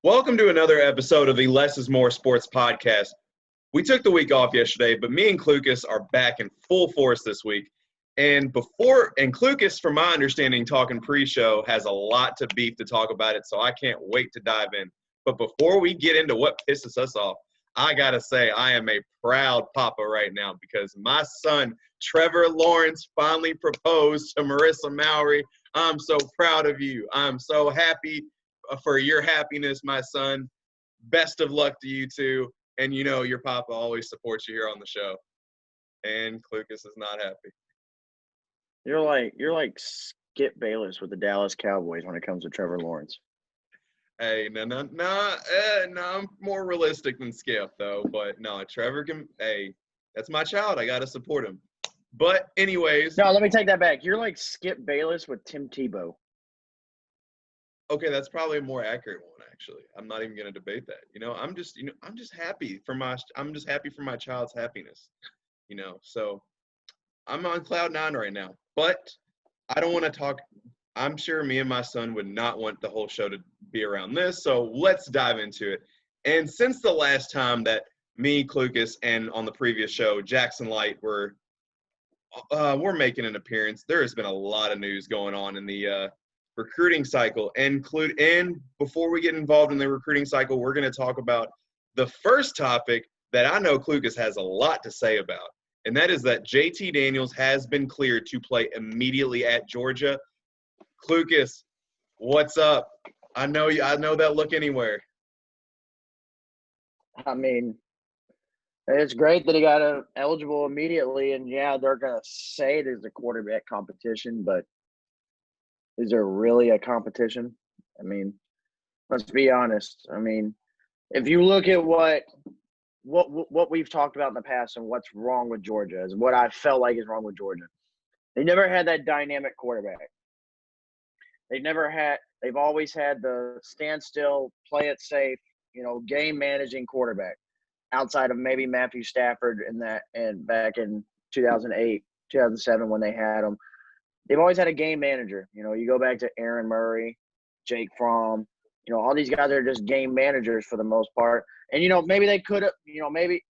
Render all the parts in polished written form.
Welcome to another episode of the Less is More Sports Podcast. We took the week off yesterday, but me and Klucas are back in full force this week. And Klucas, from my understanding, talking pre-show, has a lot to beef to talk about it, so I can't wait to dive in. But before we get into what pisses us off, I got to say I am a proud papa right now because my son, Trevor Lawrence, finally proposed to Marissa Mowry. I'm so proud of you. I'm so happy for your happiness, my son. Best of luck to you too. And you know your papa always supports you here on the show. And Klucas is not happy. You're like Skip Bayless with the Dallas Cowboys when it comes to Trevor Lawrence. Hey, no, I'm more realistic than Skip though. But no, Trevor can. Hey, that's my child. I gotta support him. But anyways. No, let me take that back. You're like Skip Bayless with Tim Tebow. Okay, that's probably a more accurate one, actually. I'm not even going to debate that. I'm just happy for my child's happiness. So I'm on cloud nine right now. But I don't want to talk. I'm sure me and my son would not want the whole show to be around this. So let's dive into it. And since the last time that me, Klucas, and on the previous show, Jackson Light we're making an appearance, there has been a lot of news going on in the recruiting cycle. And before we get involved in the recruiting cycle, we're going to talk about the first topic that I know Klucas has a lot to say about, and that is that JT Daniels has been cleared to play immediately at Georgia. Klucas, what's up? I know that look anywhere. I mean, it's great that he got eligible immediately, and yeah, they're going to say there's a quarterback competition, but is there really a competition? I mean, let's be honest. I mean, if you look at what we've talked about in the past and what's wrong with Georgia, is what I felt like is wrong with Georgia. They never had that dynamic quarterback. They've always had the standstill, play it safe, game managing quarterback outside of maybe Matthew Stafford and back in 2008, 2007 when they had him. They've always had a game manager. You go back to Aaron Murray, Jake Fromm. All these guys are just game managers for the most part. And, maybe they could have, maybe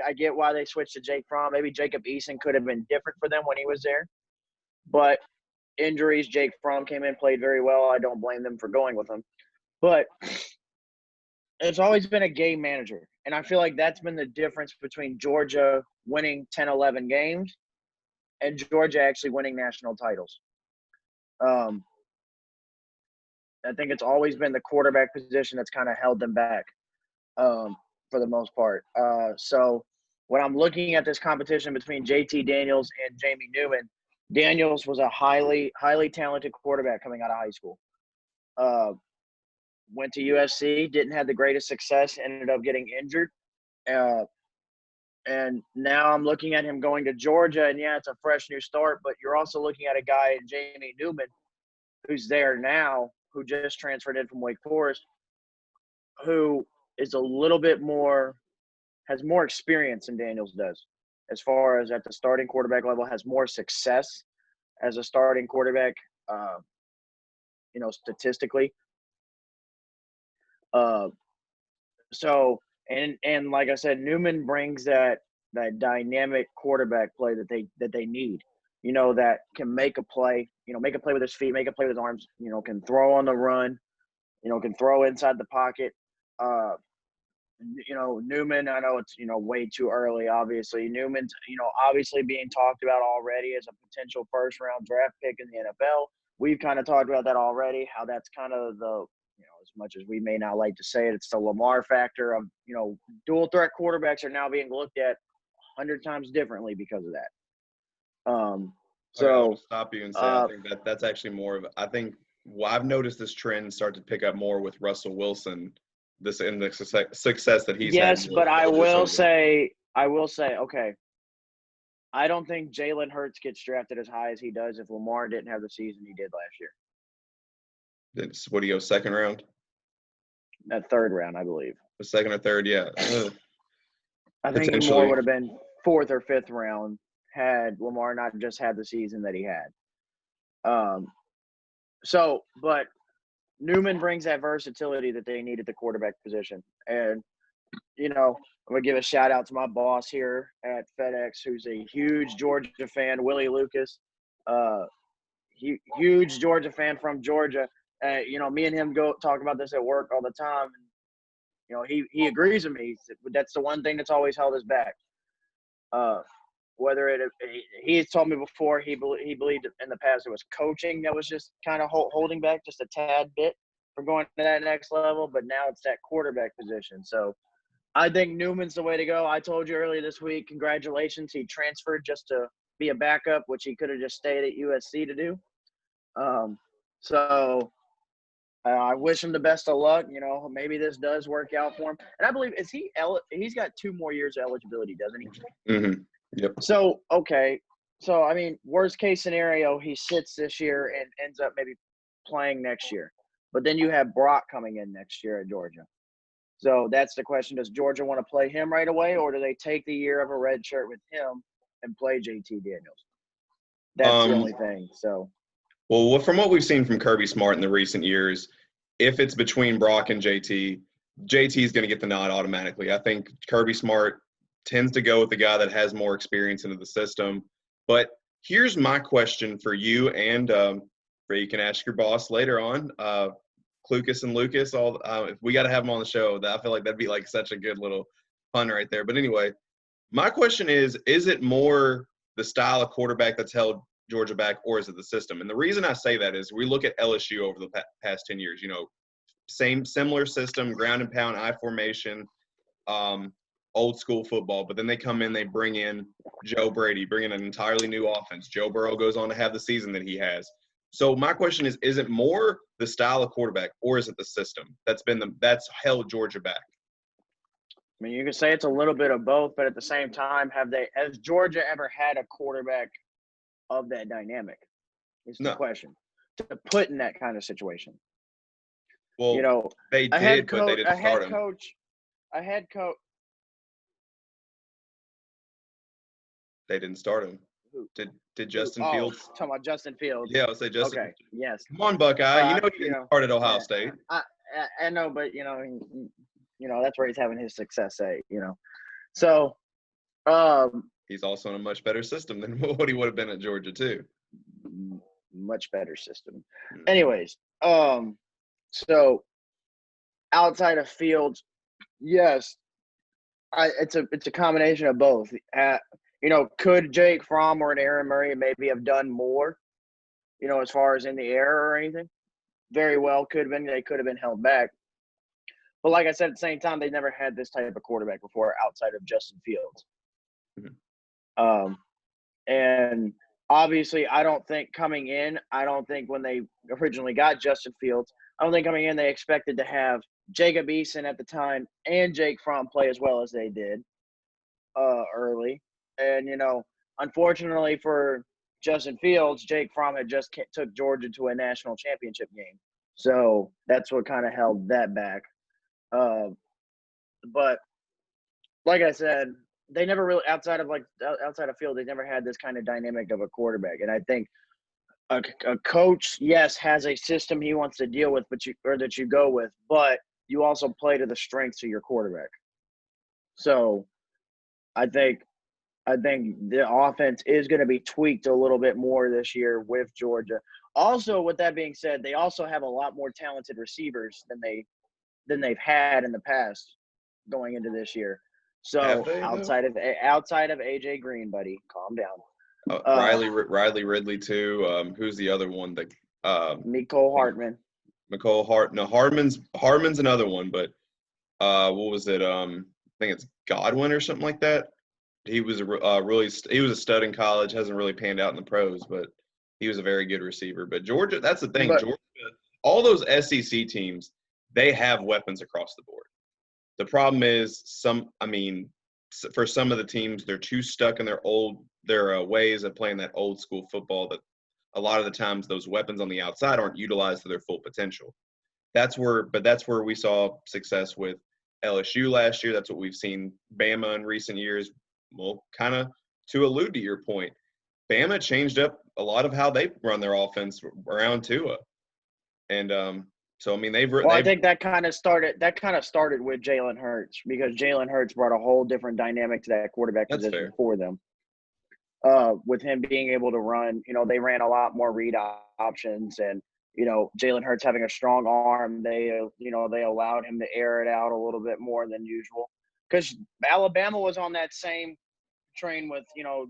I get why they switched to Jake Fromm. Maybe Jacob Eason could have been different for them when he was there. But injuries, Jake Fromm came in, played very well. I don't blame them for going with him. But it's always been a game manager. And I feel like that's been the difference between Georgia winning 10, 11 games and Georgia actually winning national titles. I think it's always been the quarterback position that's kind of held them back for the most part. So when I'm looking at this competition between JT Daniels and Jamie Newman, Daniels was a highly, highly talented quarterback coming out of high school. Went to USC, didn't have the greatest success, ended up getting injured. And now I'm looking at him going to Georgia, and yeah, it's a fresh new start, but you're also looking at a guy, Jamie Newman, who's there now, who just transferred in from Wake Forest, who is a little bit more – has more experience than Daniels does as far as at the starting quarterback level, has more success as a starting quarterback, statistically. So – And like I said, Newman brings that dynamic quarterback play that they need. That can make a play. Make a play with his feet, make a play with his arms. Can throw on the run. Can throw inside the pocket. Newman. I know it's way too early. Obviously, Newman's obviously being talked about already as a potential first-round draft pick in the NFL. We've kind of talked about that already. How that's kind of the as much as we may not like to say it, it's the Lamar factor of, dual threat quarterbacks are now being looked at 100 times differently because of that. I'll stop you and say I think that's actually more of – I think I've noticed this trend start to pick up more with Russell Wilson, the success that he's had. Yes, but I will say, okay, I don't think Jalen Hurts gets drafted as high as he does if Lamar didn't have the season he did last year. What do you go, second round? That third round, I believe. The second or third, yeah. I think he more would have been fourth or fifth round had Lamar not just had the season that he had. But Newman brings that versatility that they need at the quarterback position. And, I'm going to give a shout out to my boss here at FedEx, who's a huge Georgia fan, Willie Lucas. Huge Georgia fan from Georgia. Me and him go talk about this at work all the time. He agrees with me. That's the one thing that's always held us back. He's told me before he believed in the past it was coaching that was just kind of holding back just a tad bit from going to that next level, but now it's that quarterback position. So I think Newman's the way to go. I told you earlier this week, congratulations. He transferred just to be a backup, which he could have just stayed at USC to do. So I wish him the best of luck. Maybe this does work out for him. And I believe he's got 2 more years of eligibility, doesn't he? Mm-hmm. Yep. So, okay. So, worst case scenario, he sits this year and ends up maybe playing next year. But then you have Brock coming in next year at Georgia. So that's the question. Does Georgia want to play him right away, or do they take the year of a red shirt with him and play JT Daniels? That's the only thing. So, well, from what we've seen from Kirby Smart in the recent years, if it's between Brock and JT is going to get the nod automatically. I think Kirby Smart tends to go with the guy that has more experience into the system. But here's my question for you, and you can ask your boss later on, Klucas and Lucas. If we got to have them on the show, I feel like that'd be like such a good little pun right there. But anyway, my question is it more the style of quarterback that's held Georgia back, or is it the system? And the reason I say that is we look at LSU over the past 10 years, similar system, ground and pound, I formation, old school football, but then they come in, they bring in Joe Brady, bring in an entirely new offense. Joe Burrow goes on to have the season that he has. So my question is it more the style of quarterback, or is it the system that's held Georgia back? You can say it's a little bit of both, but at the same time, has Georgia ever had a quarterback of that dynamic? Is the question to put in that kind of situation. Well, they did, but they didn't start him. A head coach. They didn't start him. Did Justin Fields? Talking about Justin Fields. Yeah, I'll say Justin. Okay. Yes. Come on, Buckeye. He didn't start at Ohio State. I know, but that's where he's having his success at. So. He's also in a much better system than what he would have been at Georgia too. Much better system. Anyways, so outside of Fields, yes, it's a combination of both. Could Jake Fromm or an Aaron Murray maybe have done more, as far as in the air or anything? Very well could have been. They could have been held back. But like I said, at the same time, they never had this type of quarterback before outside of Justin Fields. Mm-hmm. And obviously, I don't think when they originally got Justin Fields, I don't think coming in they expected to have Jacob Eason at the time and Jake Fromm play as well as they did early. And, unfortunately for Justin Fields, Jake Fromm had just took Georgia to a national championship game. So that's what kind of held that back. But like I said, they never really outside of Field, they never had this kind of dynamic of a quarterback. And I think a coach, yes, has a system he wants to deal with, that you go with, but you also play to the strengths of your quarterback. So I think the offense is going to be tweaked a little bit more this year with Georgia. Also, with that being said, they also have a lot more talented receivers than they've had in the past going into this year. So outside of AJ Green, buddy, calm down. Riley Ridley too. Who's the other one? Mecole Hardman. Hardman's another one, but what was it? I think it's Godwin or something like that. He was he was a stud in college. Hasn't really panned out in the pros, but he was a very good receiver. But Georgia, that's the thing. Georgia, all those SEC teams, they have weapons across the board. The problem is for some of the teams, they're too stuck in their ways of playing that old school football that a lot of the times those weapons on the outside aren't utilized to their full potential. That's where we saw success with LSU last year. That's what we've seen Bama in recent years. Well, kind of to allude to your point, Bama changed up a lot of how they run their offense around Tua. And So I mean, I think that kind of started with Jalen Hurts, because Jalen Hurts brought a whole different dynamic to that quarterback that's position fair. for them. With him being able to run, they ran a lot more read options, and Jalen Hurts having a strong arm, they allowed him to air it out a little bit more than usual, because Alabama was on that same train with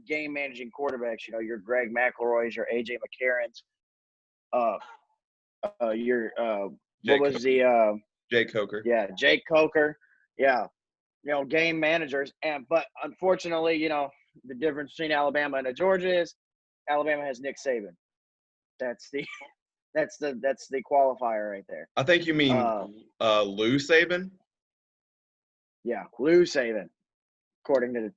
game managing quarterbacks. Your Greg McElroy's, your AJ McCarron's, your what Jake was Coker. the Jake Coker. yeah, Jake Coker, yeah, game managers. But unfortunately, the difference between Alabama and Georgia is Alabama has Nick Saban. That's the that's the qualifier right there. I think you mean Lou Saban. Yeah, Lou Saban, according to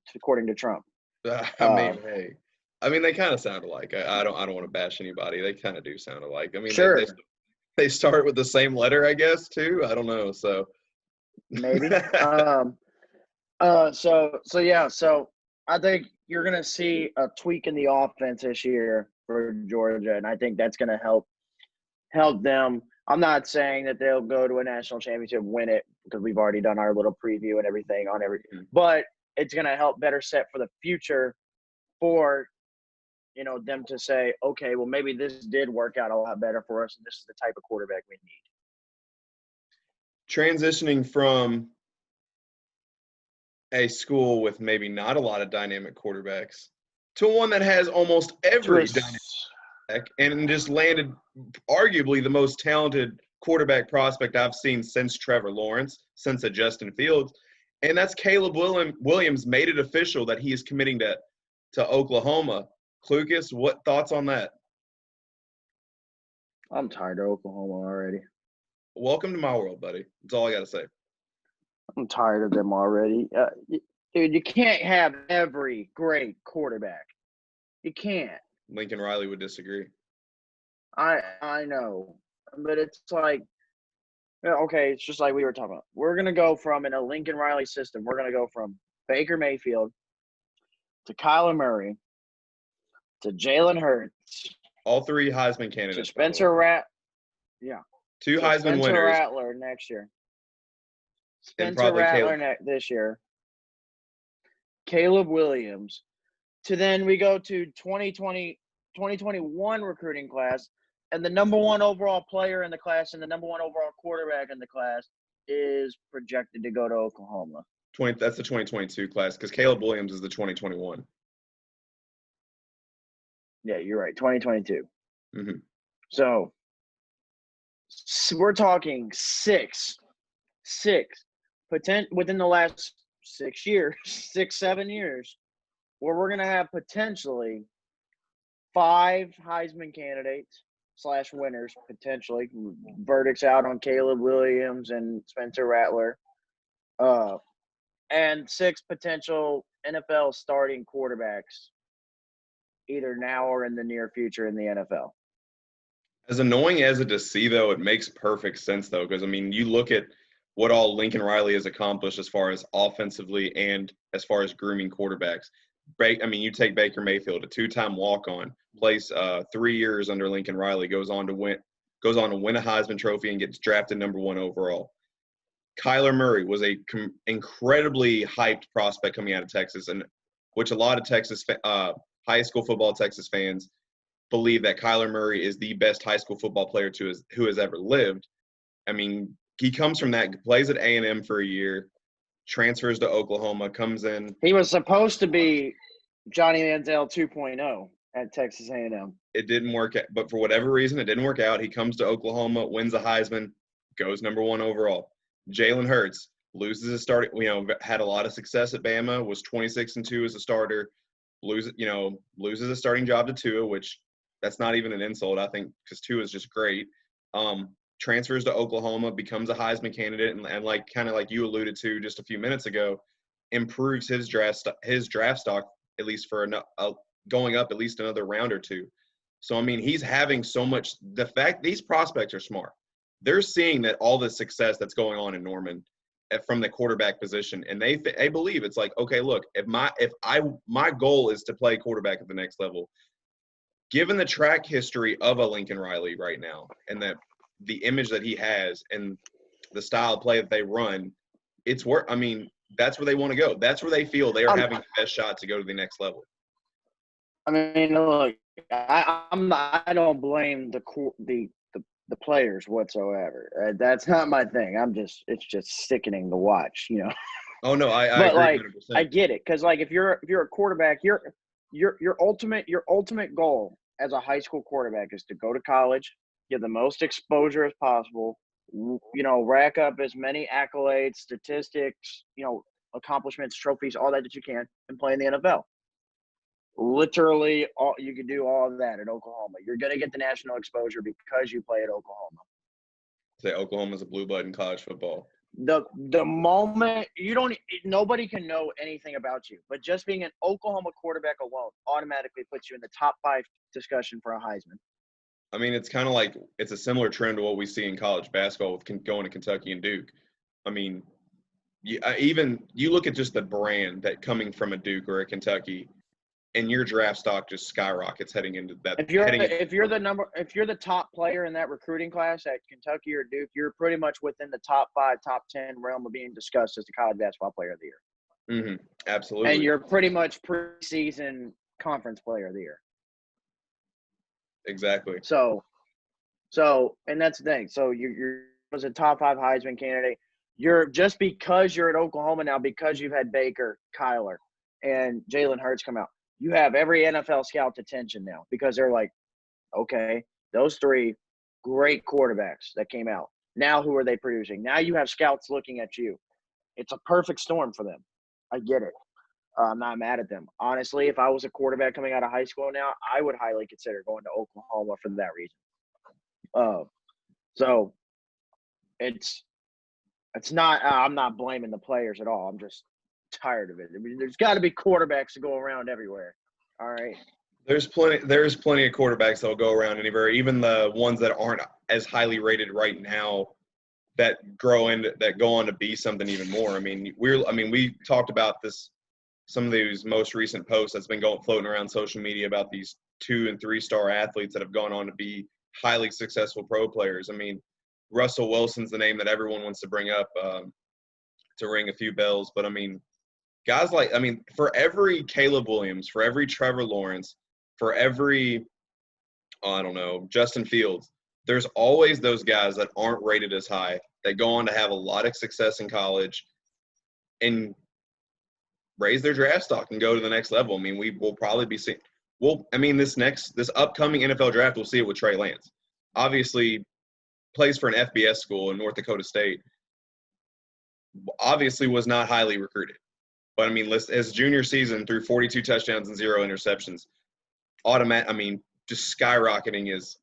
Trump. I mean, hey, I mean they kind of sound alike. I don't want to bash anybody. They kind of do sound alike. I mean, Sure, they start with the same letter, I guess, too. I don't know. So maybe. So I think you're gonna see a tweak in the offense this year for Georgia, and I think that's gonna help them. I'm not saying that they'll go to a national championship, win it, because we've already done our little preview and everything on everything. But it's gonna help better set for the future for them to say, okay, well, maybe this did work out a lot better for us, and this is the type of quarterback we need. Transitioning from a school with maybe not a lot of dynamic quarterbacks to one that has almost every dynamic quarterback and just landed arguably the most talented quarterback prospect I've seen since Trevor Lawrence, since a Justin Fields, and that's Caleb Williams made it official that he is committing to Oklahoma. Klucas, what thoughts on that? I'm tired of Oklahoma already. Welcome to my world, buddy. That's all I got to say. I'm tired of them already. Dude, you can't have every great quarterback. You can't. Lincoln Riley would disagree. I know. But it's like, okay, it's just like we were talking about. We're going to go from, in a Lincoln Riley system, we're going to go from Baker Mayfield to Kyler Murray to Jalen Hurts. All three Heisman candidates. To Spencer Yeah. Two Heisman winners. Spencer Rattler next year. Spencer Rattler this year. Caleb Williams. To then we go to 2021 recruiting class, and the number one overall player in the class and the number one overall quarterback in the class is projected to go to Oklahoma. That's the 2022 class, because Caleb Williams is the 2021. Yeah, you're right. 2022. Mm-hmm. So we're talking six within the last 6 years, 7 years, where we're going to have potentially 5 Heisman candidates / winners, potentially. Verdicts out on Caleb Williams and Spencer Rattler. And 6 potential NFL starting quarterbacks, either now or in the near future in the NFL. As annoying as it is to see, though, it makes perfect sense, though, because, I mean, you look at what all Lincoln Riley has accomplished as far as offensively and as far as grooming quarterbacks. I mean, you take Baker Mayfield, a 2-time walk-on, plays 3 years under Lincoln Riley, goes on to win a Heisman Trophy and gets drafted number 1 overall. Kyler Murray was a incredibly hyped prospect coming out of Texas, and which a lot of Texas high school football Texas fans believe that Kyler Murray is the best high school football player who has ever lived. I mean, he comes from that, plays at A&M for a year, transfers to Oklahoma, comes in. He was supposed to be Johnny Manziel 2.0 at Texas A&M. It didn't work out, but for whatever reason, it didn't work out. He comes to Oklahoma, wins the Heisman, goes number 1 overall. Jalen Hurts loses his start. Had a lot of success at Bama, was 26-2 as a starter. Loses a starting job to Tua, which that's not even an insult, I think, because Tua is just great. Transfers to Oklahoma, becomes a Heisman candidate, and like kind of like you alluded to just a few minutes ago, improves his draft stock at least for going up at least another round or 2. So I mean, he's having so much. The fact these prospects are smart, they're seeing that all the success that's going on in Norman from the quarterback position, and they believe it's like, okay, look, if my goal is to play quarterback at the next level, given the track history of a Lincoln Riley right now, and that the image that he has and the style of play that they run, it's work. I mean, that's where they want to go. That's where they feel they are having the best shot to go to the next level. I mean, look, I don't blame the players whatsoever. That's not my thing. It's just sickening to watch, you know. Oh no, I But agree like, 100%. I get it, because like if you're a quarterback, your ultimate goal as a high school quarterback is to go to college, get the most exposure as possible, you know, rack up as many accolades, statistics, you know, accomplishments, trophies, all that you can, and play in the NFL. Literally, you can do all of that at Oklahoma. You're gonna get the national exposure because you play at Oklahoma. Say Oklahoma's a blue blood in college football. The moment nobody can know anything about you, but just being an Oklahoma quarterback alone automatically puts you in the top 5 discussion for a Heisman. I mean, it's kind of like it's a similar trend to what we see in college basketball with going to Kentucky and Duke. I mean, you look at just the brand that coming from a Duke or a Kentucky, and your draft stock just skyrockets heading into that. If you're the top player in that recruiting class at Kentucky or Duke, you're pretty much within the top 5, top 10 realm of being discussed as the college basketball player of the year. Mm-hmm. Absolutely. And you're pretty much preseason conference player of the year. Exactly. So, and that's the thing. So you're was a top 5 Heisman candidate. You're just because you're at Oklahoma now, because you've had Baker, Kyler, and Jalen Hurts come out. You have every NFL scout's attention now because they're like, okay, those 3 great quarterbacks that came out. Now who are they producing? Now you have scouts looking at you. It's a perfect storm for them. I get it. I'm not mad at them. Honestly, if I was a quarterback coming out of high school now, I would highly consider going to Oklahoma for that reason. So it's not I'm not blaming the players at all. I'm just tired of it. I mean, there's got to be quarterbacks to go around everywhere. All right. There's plenty of quarterbacks that will go around anywhere, even the ones that aren't as highly rated right now that go on to be something even more. I mean, we talked about this, some of these most recent posts that's been floating around social media about these 2- and 3-star athletes that have gone on to be highly successful pro players. I mean, Russell Wilson's the name that everyone wants to bring up to ring a few bells. But, I mean, guys for every Caleb Williams, for every Trevor Lawrence, for every, Justin Fields, there's always those guys that aren't rated as high that go on to have a lot of success in college and raise their draft stock and go to the next level. I mean, we will probably be seeing – this upcoming NFL draft, we'll see it with Trey Lance. Obviously, plays for an FBS school in North Dakota State. Obviously was not highly recruited. But, I mean, his junior season threw 42 touchdowns and 0 interceptions. Just skyrocketing his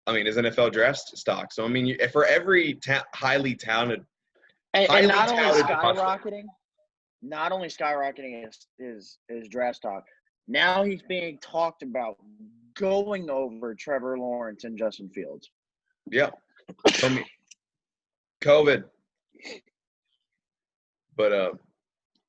NFL draft stock. So, I mean, for every highly talented – and not only skyrocketing his draft stock, now he's being talked about going over Trevor Lawrence and Justin Fields. Yeah. COVID. But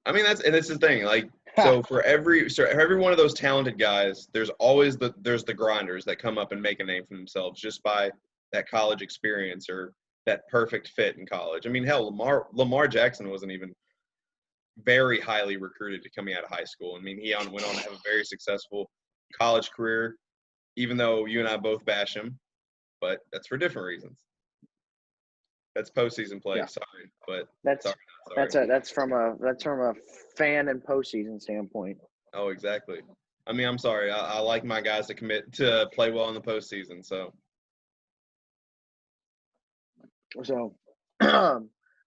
that's the thing. Like, so for every one of those talented guys, there's always the grinders that come up and make a name for themselves just by that college experience or that perfect fit in college. I mean, hell, Lamar Jackson wasn't even very highly recruited coming out of high school. I mean, he went on to have a very successful college career, even though you and I both bash him, but that's for different reasons. That's postseason play. Yeah. Sorry, but that's from a fan and postseason standpoint. Oh, exactly. I mean, I'm sorry. I like my guys to commit to play well in the postseason. So,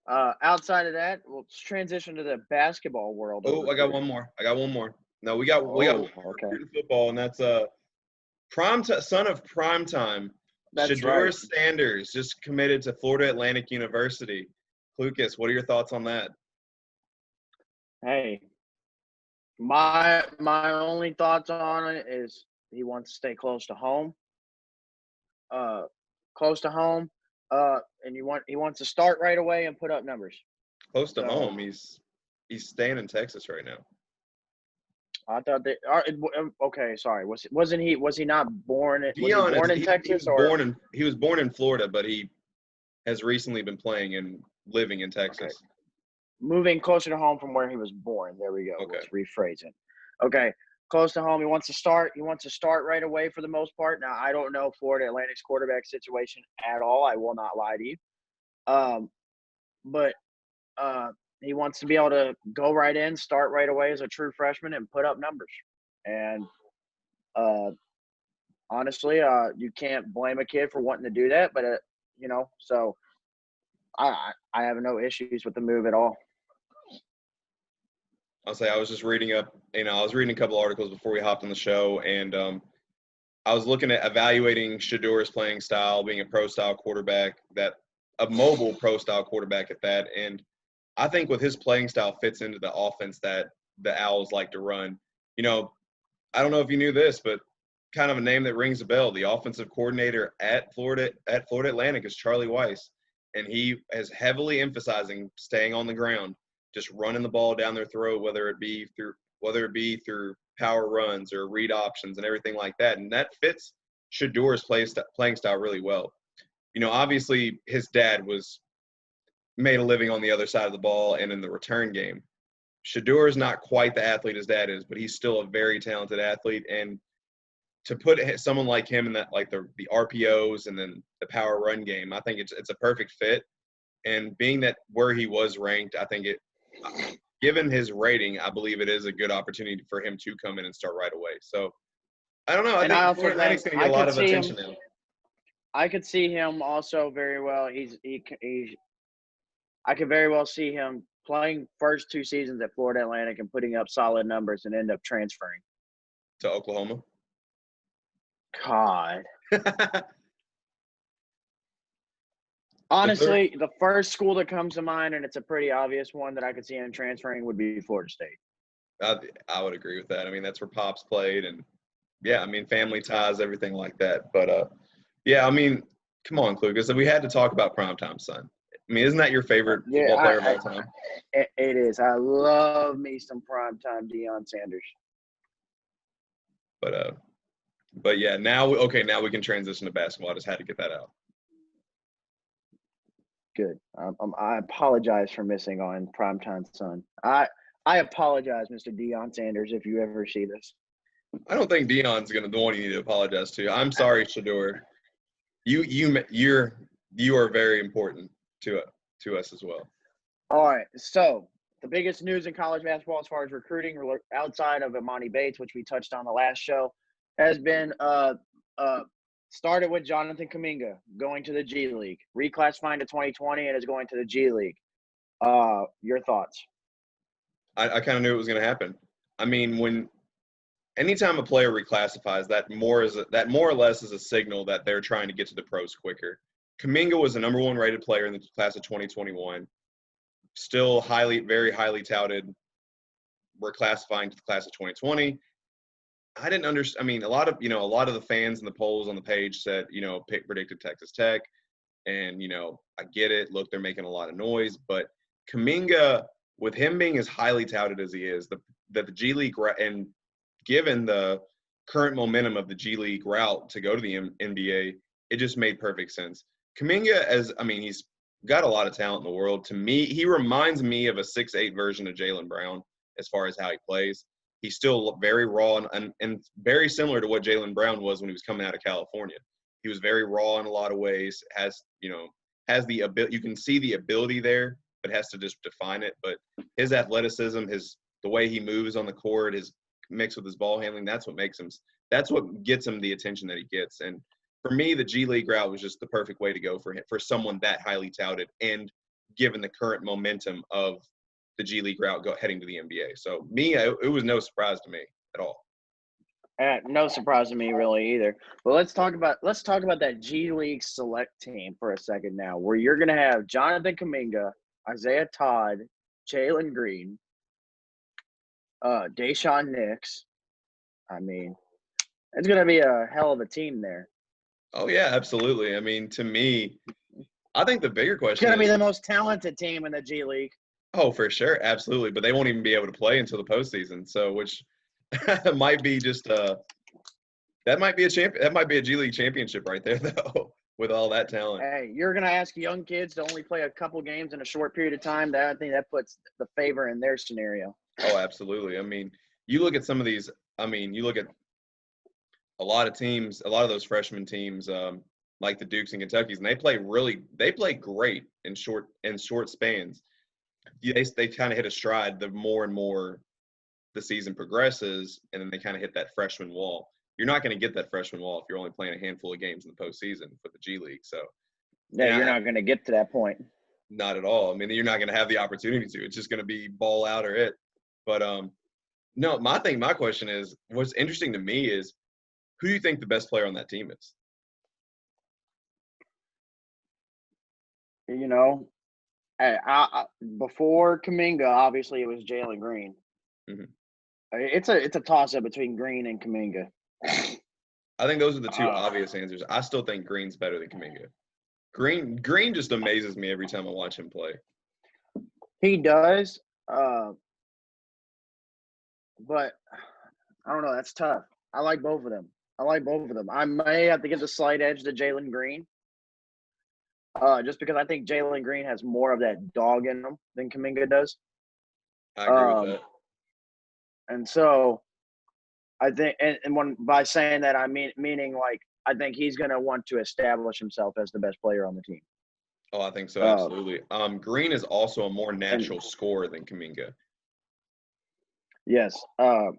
outside of that, we'll transition to the basketball world. Oh, I got one more. No, we got football, and that's son of primetime. Shadur Sanders just committed to Florida Atlantic University. Klucas, what are your thoughts on that? Hey, my only thoughts on it is he wants to stay close to home. And he wants to start right away and put up numbers. Close to home. He's staying in Texas right now. I thought they okay. Sorry, was he not born? Was he born in Texas? He was born in Florida, but he has recently been playing and living in Okay. Texas. Moving closer to home from where he was born. There we go. Okay. Let's rephrase it. Okay. Close to home. He wants to start. He wants to start right away for the most part. Now, I don't know Florida Atlantic's quarterback situation at all. I will not lie to you. But he wants to be able to go right in, start right away as a true freshman, and put up numbers. And honestly, you can't blame a kid for wanting to do that. But so I have no issues with the move at all. I'll say I was just reading up, I was reading a couple articles before we hopped on the show, and I was looking at evaluating Shador's playing style, being a pro-style quarterback, a mobile pro-style quarterback at that, and I think with his playing style fits into the offense that the Owls like to run. I don't know if you knew this, but kind of a name that rings a bell. The offensive coordinator at Florida Atlantic is Charlie Weiss, and he is heavily emphasizing staying on the ground, just running the ball down their throat, whether it be through power runs or read options and everything like that. And that fits Shador's playing style really well. Obviously his dad made a living on the other side of the ball and in the return game. Shador is not quite the athlete his dad is, but he's still a very talented athlete. And to put someone like him in that, like the RPOs and then the power run game, I think it's a perfect fit. And being that where he was ranked, I think given his rating, I believe it is a good opportunity for him to come in and start right away. So I don't know. I think Florida Atlantic's going to get a lot of attention now. I could see him also very well. I could very well see him playing first 2 seasons at Florida Atlantic and putting up solid numbers and end up transferring to Oklahoma. God. Honestly, the first school that comes to mind, and it's a pretty obvious one that I could see him transferring, would be Florida State. I would agree with that. I mean, that's where Pops played, and family ties, everything like that. But come on, Klucas. We had to talk about Primetime Son. I mean, isn't that your favorite football player of all time? It is. I love me some primetime Deion Sanders. But yeah, now we can transition to basketball. I just had to get that out. Good. I apologize for missing on Primetime Son. I apologize, Mr. Deion Sanders, if you ever see this. I don't think Deion's the one you need to apologize to. I'm sorry, Shador. You are very important to us as well. All right. So the biggest news in college basketball as far as recruiting, outside of Imani Bates, which we touched on the last show, has been started with Jonathan Kuminga going to the G League, reclassifying to 2020 and is going to the G League. Your thoughts? I kind of knew it was going to happen. I mean, anytime a player reclassifies, that more or less is a signal that they're trying to get to the pros quicker. Kuminga was the number 1 rated player in the class of 2021. Still very highly touted. We're classifying to the class of 2020. I didn't understand. I mean, a lot of the fans in the polls on the page said, predicted Texas Tech, and I get it. Look, they're making a lot of noise, but Kuminga, with him being as highly touted as he is, the G League, and given the current momentum of the G League route to go to the NBA, it just made perfect sense. Kuminga, he's got a lot of talent in the world. To me, he reminds me of a 6'8" version of Jaylen Brown as far as how he plays. He's still very raw and very similar to what Jaylen Brown was when he was coming out of California. He was very raw in a lot of ways, has the ability. You can see the ability there, but has to just define it. But his athleticism, the way he moves on the court, his mix with his ball handling, that's what gets him the attention that he gets. And for me, the G League route was just the perfect way to go for someone that highly touted, and given the current momentum of the G League route heading to the NBA. So it was no surprise to me at all. No surprise to me really either. But let's talk about that G League select team for a second now, where you're going to have Jonathan Kuminga, Isaiah Todd, Jalen Green, Deshaun Nix. I mean, it's going to be a hell of a team there. Oh, yeah, absolutely. I mean, to me, I think the bigger question is – it's going to be the most talented team in the G League. Oh, for sure. Absolutely. But they won't even be able to play until the postseason. So, which might be just that might be a G League championship right there, though. with all that talent. Hey, you're gonna ask young kids to only play a couple games in a short period of time. That I think that puts the favor in their scenario. Oh, absolutely. I mean, you look at some of these. I mean, you look at a lot of teams, a lot of those freshman teams, like the Dukes and Kentuckies, and they play great in short spans. They kind of hit a stride the more and more the season progresses, and then they kind of hit that freshman wall. You're not going to get that freshman wall if you're only playing a handful of games in the postseason for the G League. So, Yeah, you're not going to get to that point. Not at all. I mean, you're not going to have the opportunity to. It's just going to be ball out or it. But no, my question is, what's interesting to me is, who do you think the best player on that team is? You know, before Kuminga, obviously it was Jalen Green. Mm-hmm. It's a toss up between Green and Kuminga. I think those are the two obvious answers. I still think Green's better than Kuminga. Green just amazes me every time I watch him play. He does, but I don't know. That's tough. I like both of them. I may have to give the slight edge to Jalen Green, just because I think Jalen Green has more of that dog in him than Kuminga does. I agree with that. And so, I think, and when by saying that, I meaning like I think he's going to want to establish himself as the best player on the team. Oh, I think so, absolutely. Green is also a more natural scorer than Kuminga. Yes, I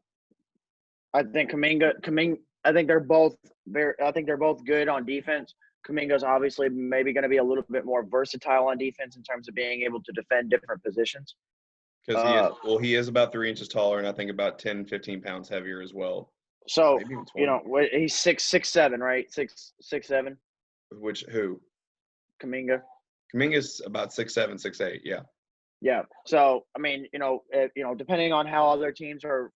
think Kuminga. I think they're both good on defense. Kuminga's obviously maybe going to be a little bit more versatile on defense in terms of being able to defend different positions. Because he is about 3 inches taller, and I think about 10, 15 pounds heavier as well. So he's 6'7", right? 6'7". Who? Kuminga. Kuminga's about 6'7", 6'8". Yeah. Yeah. So I mean, depending on how other teams are,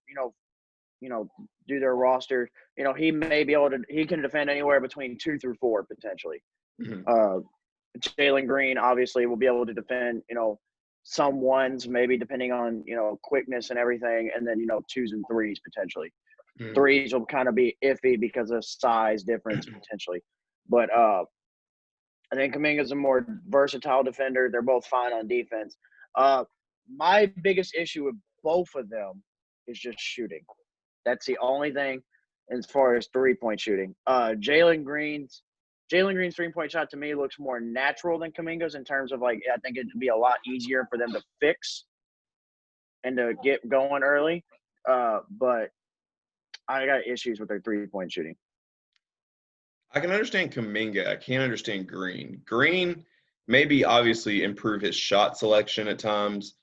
do their roster, he may be able to. He can defend anywhere between 2 through 4 potentially. Mm-hmm. Jalen Green obviously will be able to defend, some ones maybe depending on quickness and everything, and then 2s and 3s potentially. Mm-hmm. 3s will kind of be iffy because of size difference potentially, but I think Kuminga's a more versatile defender. They're both fine on defense. My biggest issue with both of them is just shooting. That's the only thing as far as 3-point shooting. Jalen Green's 3-point shot to me looks more natural than Kuminga's in terms of I think it'd be a lot easier for them to fix and to get going early. But I got issues with their 3-point shooting. I can understand Kuminga. I can't understand Green. Green maybe obviously improve his shot selection at times.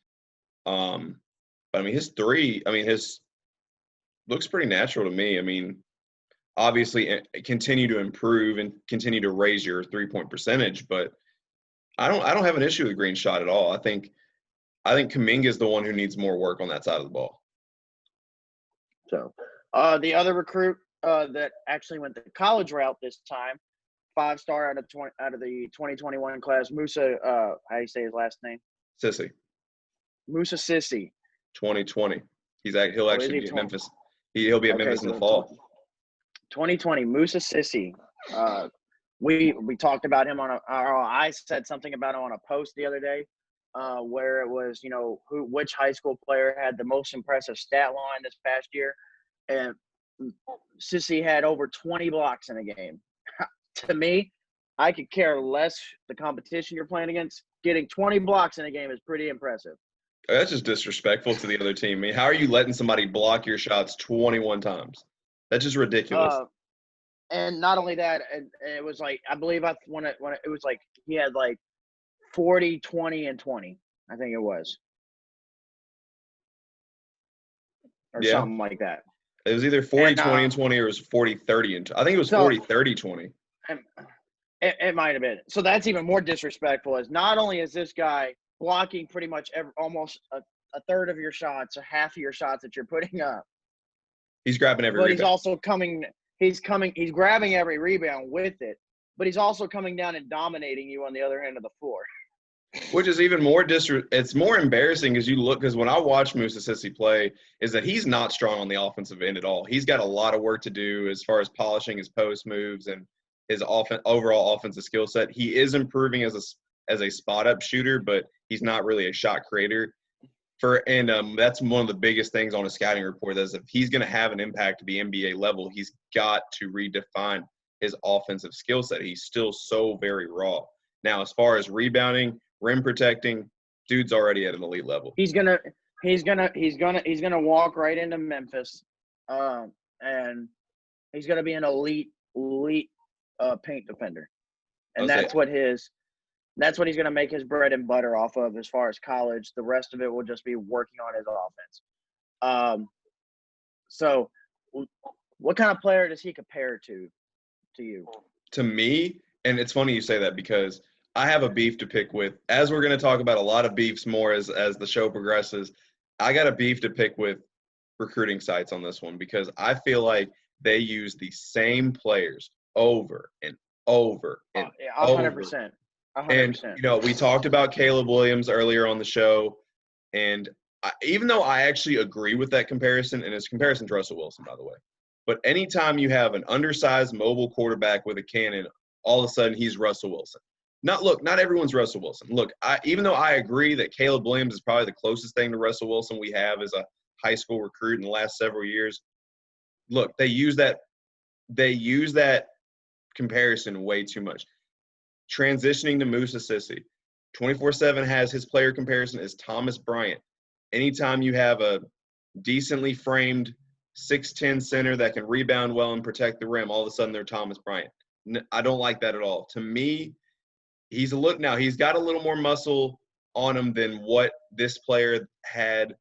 But I mean, his looks pretty natural to me. I mean, obviously continue to improve and continue to raise your 3-point percentage, but I don't have an issue with Green's shot at all. I think Kuminga is the one who needs more work on that side of the ball. So, the other recruit that actually went the college route this time, 5-star out of the 2021 class, Musa. How do you say his last name? Sissy. Musa Sissy. 2020. He'll actually be at Memphis. He'll be at Memphis in the fall. 2020, Musa Sissy. We talked about him I said something about him on a post the other day, where it was which high school player had the most impressive stat line this past year, and Sissy had over 20 blocks in a game. To me, I could care less the competition you're playing against. Getting 20 blocks in a game is pretty impressive. That's just disrespectful to the other team. I mean, how are you letting somebody block your shots 21 times? That's just ridiculous. And not only that, it was I believe when it was he had 40, 20, and 20. I think it was, or something like that. It was either 40, 20, and 20, or it was 40, 30, and I think it was 40, 30, 20. It might have been. So that's even more disrespectful. As not only is this guy blocking pretty much almost a third of your shots or half of your shots that you're putting up, he's grabbing every rebound. He's also he's grabbing every rebound with it, but he's also coming down and dominating you on the other end of the floor. Which is even more it's more embarrassing because when I watch Musa Sissy play, is that he's not strong on the offensive end at all. He's got a lot of work to do as far as polishing his post moves, and his overall offensive skill set. He is improving as a spot up shooter, but he's not really a shot creator. That's one of the biggest things on a scouting report is if he's going to have an impact at the NBA level, he's got to redefine his offensive skill set. He's still so very raw. Now, as far as rebounding, rim protecting, dude's already at an elite level. He's gonna walk right into Memphis, and he's gonna be an elite paint defender, and that's what he's gonna make his bread and butter off of as far as college. The rest of it will just be working on his offense. So, what kind of player does he compare to you? To me, and it's funny you say that because I have a beef to pick with. As we're going to talk about a lot of beefs more as the show progresses, I got a beef to pick with recruiting sites on this one because I feel like they use the same players over and over and 100%. 100%. And, we talked about Caleb Williams earlier on the show, and even though I actually agree with that comparison, and it's a comparison to Russell Wilson, by the way, but anytime you have an undersized mobile quarterback with a cannon, all of a sudden he's Russell Wilson. Not everyone's Russell Wilson. Look, even though I agree that Caleb Williams is probably the closest thing to Russell Wilson we have as a high school recruit in the last several years, look, they use that comparison way too much. Transitioning to Musa Sissy, 24/7 has his player comparison as Thomas Bryant. Anytime you have a decently framed 6'10" center that can rebound well and protect the rim, all of a sudden they're Thomas Bryant. I don't like that at all. To me, he's got a little more muscle on him than what this player had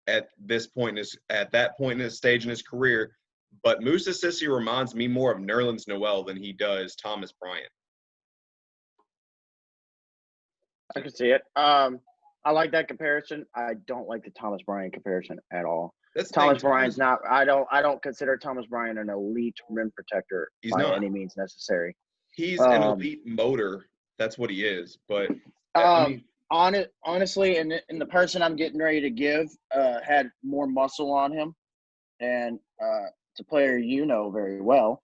at that point in his stage in his career. But Musa Sissy reminds me more of Nerlens Noel than he does Thomas Bryant. I can see it. I like that comparison. I don't like the Thomas Bryant comparison at all. Thomas Bryant's not. I don't consider Thomas Bryant an elite rim protector by any means necessary. He's an elite motor. That's what he is. But honestly, and the person I'm getting ready to give had more muscle on him, and it's a player very well.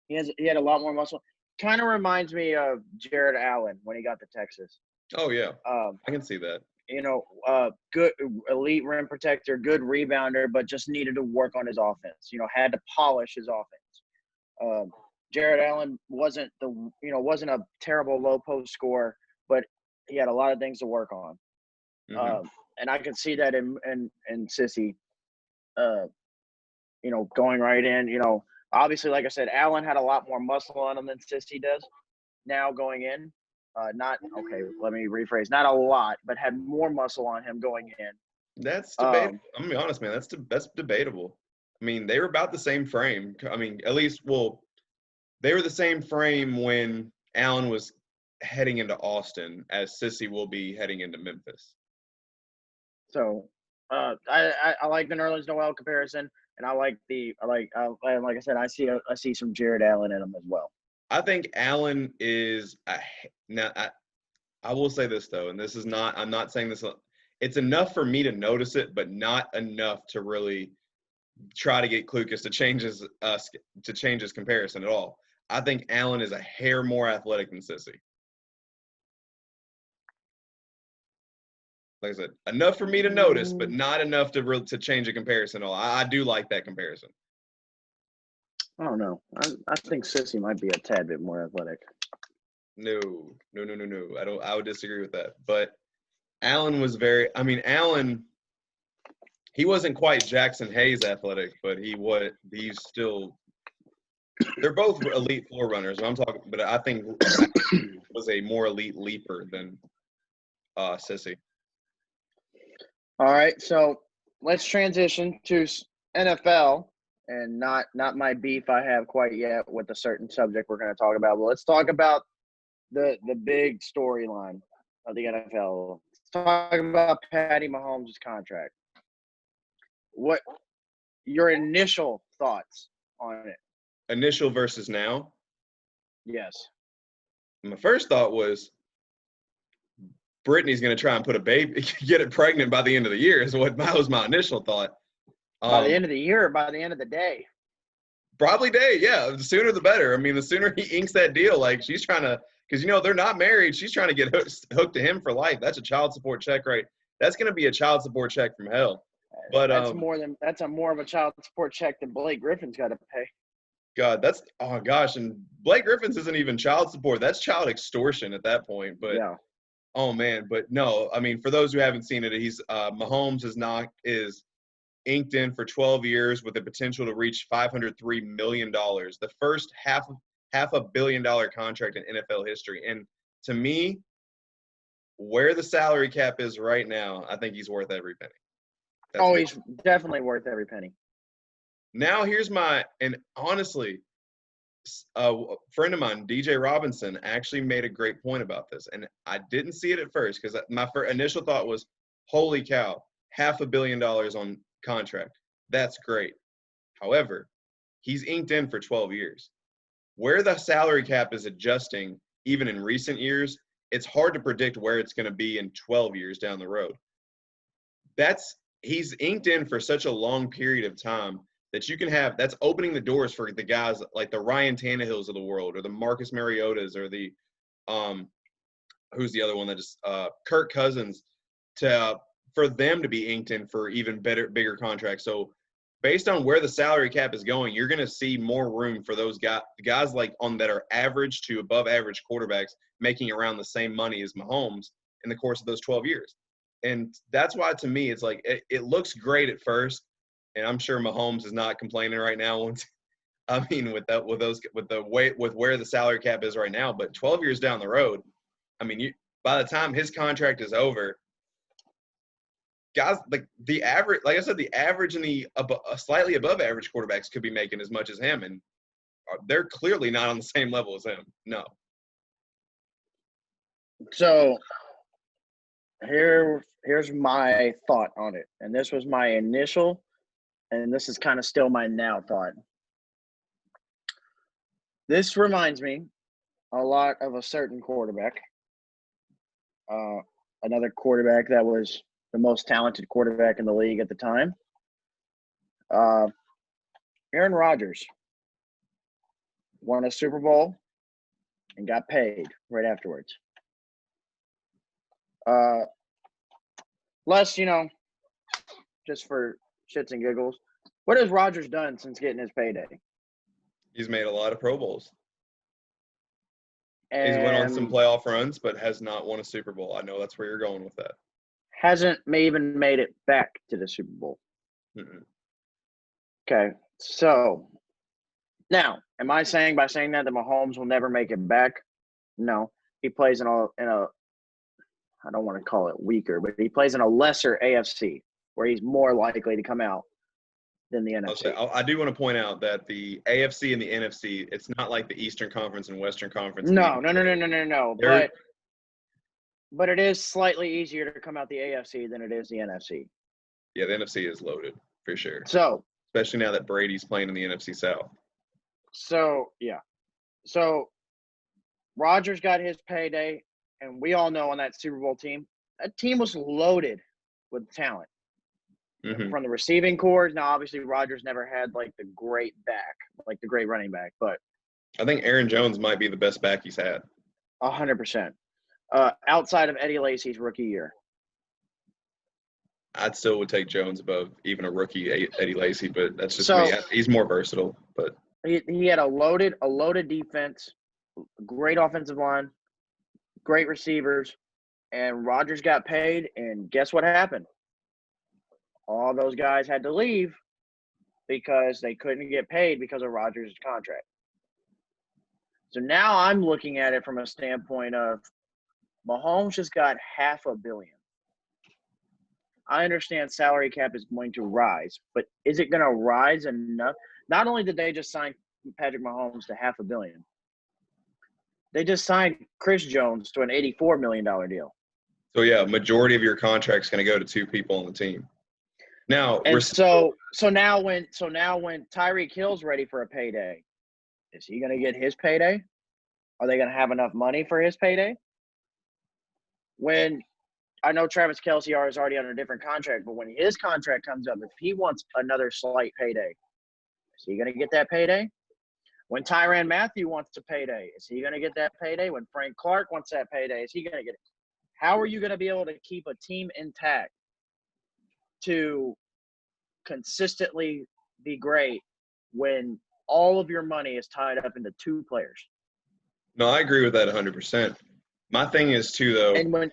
He had a lot more muscle. Kind of reminds me of Jared Allen when he got to Texas. Oh yeah, I can see that. Good elite rim protector, good rebounder, but just needed to work on his offense. Had to polish his offense. Jared Allen wasn't a terrible low post scorer, but he had a lot of things to work on. Mm-hmm. And I could see that in Sissy, going right in. Obviously, like I said, Allen had a lot more muscle on him than Sissy does. Now going in, let me rephrase. Not a lot, but had more muscle on him going in. That's debatable. I'm gonna be honest, man. That's debatable. I mean, they were about the same frame. I mean, they were the same frame when Allen was heading into Austin, as Sissy will be heading into Memphis. So, I like the Nerlens Noel comparison, and like I said, I see some Jared Allen in him as well. I think Allen is now. I will say this though, and this is not. I'm not saying this. It's enough for me to notice it, but not enough to really try to get Klucas to change his comparison at all. I think Allen is a hair more athletic than Sissy. Like I said, enough for me to notice, but not enough to change a comparison at all. I do like that comparison. I don't know. I think Sissy might be a tad bit more athletic. No. I would disagree with that. But Allen was Allen, he wasn't quite Jackson Hayes athletic, but he's still – they're both elite floor runners. I'm talking – but I think was a more elite leaper than Sissy. All right, so let's transition to NFL. And not my beef I have quite yet with a certain subject we're going to talk about. But let's talk about the big storyline of the NFL. Let's talk about Patty Mahomes' contract. What your initial thoughts on it? Initial versus now? Yes. My first thought was Brittany's going to try and put a baby, get it pregnant by the end of the year. That was my initial thought. By the end of the year, or by the end of the day? Probably day, yeah. The sooner the better. I mean, the sooner he inks that deal, like she's trying to, because they're not married. She's trying to get hooked to him for life. That's a child support check, right? That's going to be a child support check from hell. But That's a more of a child support check than Blake Griffin's got to pay. God, that's oh gosh, and Blake Griffin's isn't even child support. That's child extortion at that point. But Yeah. oh man, but no, I mean, for those who haven't seen it, he's Mahomes is inked in for 12 years with the potential to reach $503 million, the first half $500 million contract in NFL history. And to me, where the salary cap is right now, I think he's worth every penny. He's definitely worth every penny. Now here's and honestly, a friend of mine, DJ Robinson, actually made a great point about this. And I didn't see it at first because my initial thought was, holy cow, $500 million on contract. That's great. However, he's inked in for 12 years. Where the salary cap is adjusting, even in recent years, it's hard to predict where it's going to be in 12 years down the road. He's inked in for such a long period of time that you can have, that's opening the doors for the guys like the Ryan Tannehills of the world, or the Marcus Mariotas, or the who's the other one that just Kirk Cousins, for them to be inked in for even bigger contracts. So based on where the salary cap is going, you're going to see more room for those guys like that are average to above average quarterbacks making around the same money as Mahomes in the course of those 12 years. And that's why, to me, it's like it looks great at first, and I'm sure Mahomes is not complaining right now. I mean, with where the salary cap is right now, but 12 years down the road, I mean, by the time his contract is over, guys like the average, like I said, the average and the slightly above average quarterbacks could be making as much as him, and they're clearly not on the same level as him. No. So here's my thought on it, and this was my initial, and this is kind of still my now thought. This reminds me a lot of a certain quarterback, another quarterback that was the most talented quarterback in the league at the time. Aaron Rodgers won a Super Bowl and got paid right afterwards. Les, just for shits and giggles, what has Rodgers done since getting his payday? He's made a lot of Pro Bowls. And he's went on some playoff runs, but has not won a Super Bowl. I know that's where you're going with that. Hasn't even made it back to the Super Bowl. Mm-mm. Okay, so now, am I saying by saying that Mahomes will never make it back? No, he plays in a I don't want to call it weaker, but he plays in a lesser AFC where he's more likely to come out than the NFC. I do want to point out that the AFC and the NFC, it's not like the Eastern Conference and Western Conference. No. But it is slightly easier to come out the AFC than it is the NFC. Yeah, the NFC is loaded for sure. So, especially now that Brady's playing in the NFC South. So, yeah. So, Rodgers got his payday, and we all know on that Super Bowl team, that team was loaded with talent. Mm-hmm. From the receiving corps. Now, obviously, Rodgers never had, like, the great back, like the great running back. But I think Aaron Jones might be the best back he's had. 100%. Outside of Eddie Lacy's rookie year. I still would take Jones above even a rookie Eddie Lacy, but that's just me. He's more versatile. But he had a loaded defense, great offensive line, great receivers, and Rodgers got paid, and guess what happened? All those guys had to leave because they couldn't get paid because of Rodgers' contract. So now I'm looking at it from a standpoint of Mahomes just got $500 million. I understand salary cap is going to rise, but is it going to rise enough? Not only did they just sign Patrick Mahomes to $500 million, they just signed Chris Jones to an $84 million deal. So yeah, majority of your contract's going to go to two people on the team. Now, and so now when Tyreek Hill's ready for a payday, is he going to get his payday? Are they going to have enough money for his payday? When I know Travis Kelce is already on a different contract, but when his contract comes up, if he wants another slight payday, Is he going to get that payday? When Tyrann Mathieu wants a payday, is he going to get that payday? When Frank Clark wants that payday, is he going to get it? How are you going to be able to keep a team intact to consistently be great when all of your money is tied up into two players? No, I agree with that 100%. My thing is, too, though, And when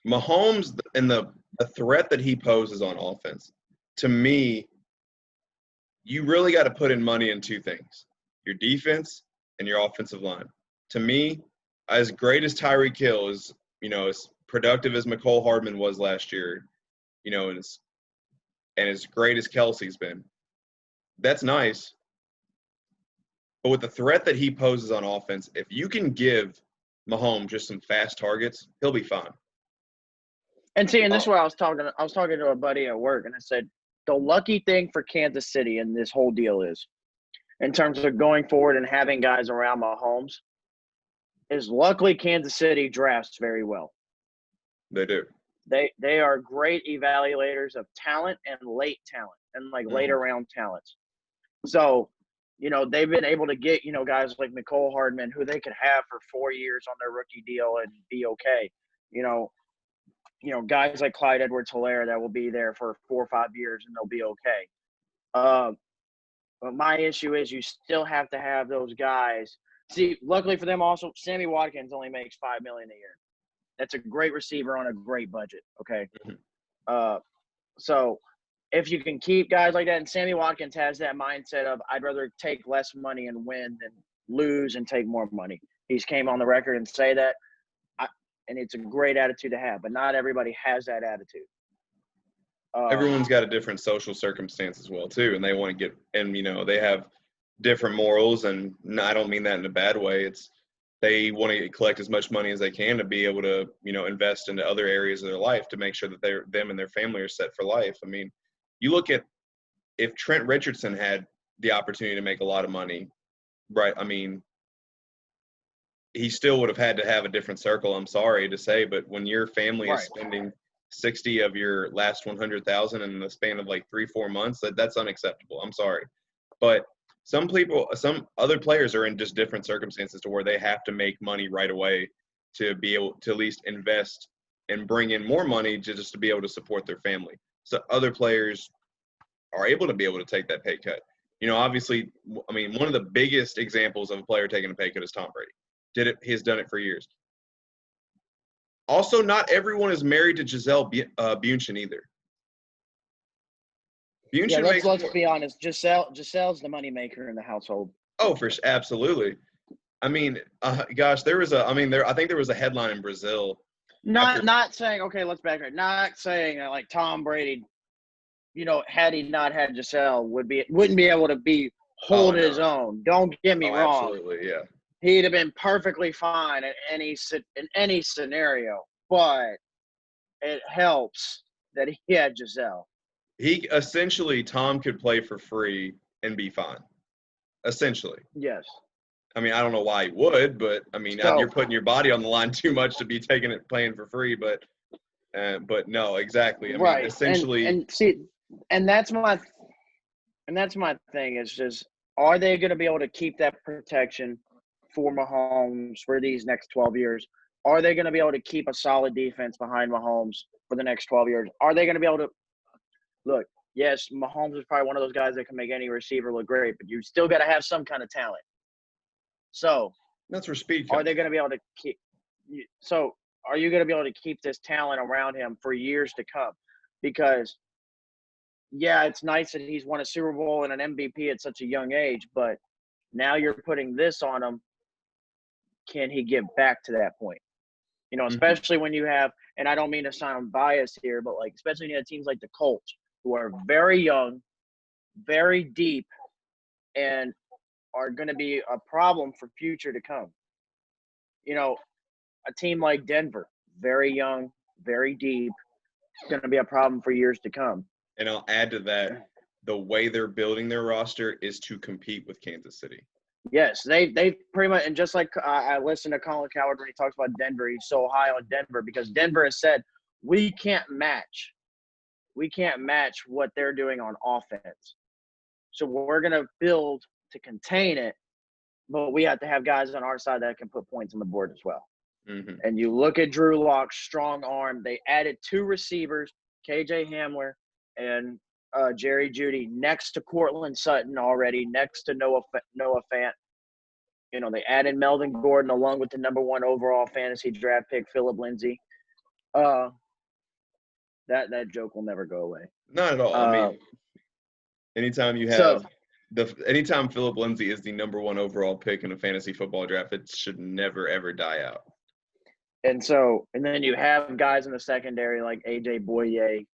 Mahomes and the threat that he poses on offense, to me, you really got to put in money in two things: your defense and your offensive line. To me, as great as Tyreek Hill is, as productive as McCole Hardman was last year, and as great as Kelsey's been, that's nice. But with the threat that he poses on offense, if you can give Mahomes just some fast targets, he'll be fine. And this is what I was talking to a buddy at work, and I said, the lucky thing for Kansas City in this whole deal is, in terms of going forward and having guys around Mahomes, is luckily Kansas City drafts very well. They do. They are great evaluators of talent and late talent and later round talents. So, they've been able to get, guys like McCole Hardman, who they could have for 4 years on their rookie deal and be okay. Guys like Clyde Edwards-Helaire that will be there for 4 or 5 years and they'll be okay. But my issue is you still have to have those guys. See, luckily for them also, Sammy Watkins only makes $5 million a year. That's a great receiver on a great budget, okay? So if you can keep guys like that, and Sammy Watkins has that mindset of, I'd rather take less money and win than lose and take more money. He's came on the record and say that, and it's a great attitude to have, but not everybody has that attitude. Everyone's got a different social circumstance as well, too, and they want to get – and, they have different morals, and I don't mean that in a bad way. It's they want to collect as much money as they can to be able to, invest into other areas of their life to make sure that them and their family are set for life. I mean, you look at if Trent Richardson had the opportunity to make a lot of money, right? I mean, he still would have had to have a different circle. I'm sorry to say, but when your family is spending 60 of your last 100,000 in the span of 3-4 months, that's unacceptable. I'm sorry, but some other players are in just different circumstances to where they have to make money right away to be able to at least invest and bring in more money just to be able to support their family. So other players are able to be able to take that pay cut. Obviously, I mean, one of the biggest examples of a player taking a pay cut is Tom Brady. He's done it for years. Also, not everyone is married to Gisele Bündchen either. Let's be honest. Giselle's the moneymaker in the household. Oh, absolutely. I mean, gosh, I think there was a headline in Brazil. Not saying, okay, let's back right. Not saying that Tom Brady, had he not had Gisele, wouldn't be able to hold his own. Don't get me wrong. Absolutely, yeah. He'd have been perfectly fine in any scenario, but it helps that he had Gisele. Tom could play for free and be fine. Essentially. Yes. I mean, I don't know why he would, but I mean, you're putting your body on the line too much to be playing for free. But no, exactly. I mean, essentially. And that's my thing. Is just, are they going to be able to keep that protection for Mahomes for these next 12 years? Are they going to be able to keep a solid defense behind Mahomes for the next 12 years? Are they going to be able to look? Yes, Mahomes is probably one of those guys that can make any receiver look great, but you still got to have some kind of talent. So that's where speed comes. Are they going to be able to keep? So are you going to be able to keep this talent around him for years to come? Because it's nice that he's won a Super Bowl and an MVP at such a young age, but now you're putting this on him. Can he get back to that point? Especially when you have, and I don't mean to sound biased here, but especially when you have teams like the Colts, who are very young, very deep, and are going to be a problem for future to come. A team like Denver, very young, very deep, going to be a problem for years to come. And I'll add to that, the way they're building their roster is to compete with Kansas City. Yes, they pretty much, and just like I listened to Colin Cowherd when he talks about Denver, he's so high on Denver because Denver has said, we can't match what they're doing on offense. So we're going to build to contain it, but we have to have guys on our side that can put points on the board as well. Mm-hmm. And you look at Drew Lock's strong arm. They added 2 receivers, KJ Hamler and Jerry Jeudy, next to Cortland Sutton already, next to Noah Fant. You know, they added Melvin Gordon along with the number 1 overall fantasy draft pick, Philip Lindsay. That joke will never go away. Not at all. I mean, anytime you have anytime Philip Lindsay is the number 1 overall pick in a fantasy football draft, it should never ever die out. And then you have guys in the secondary like A.J. Boye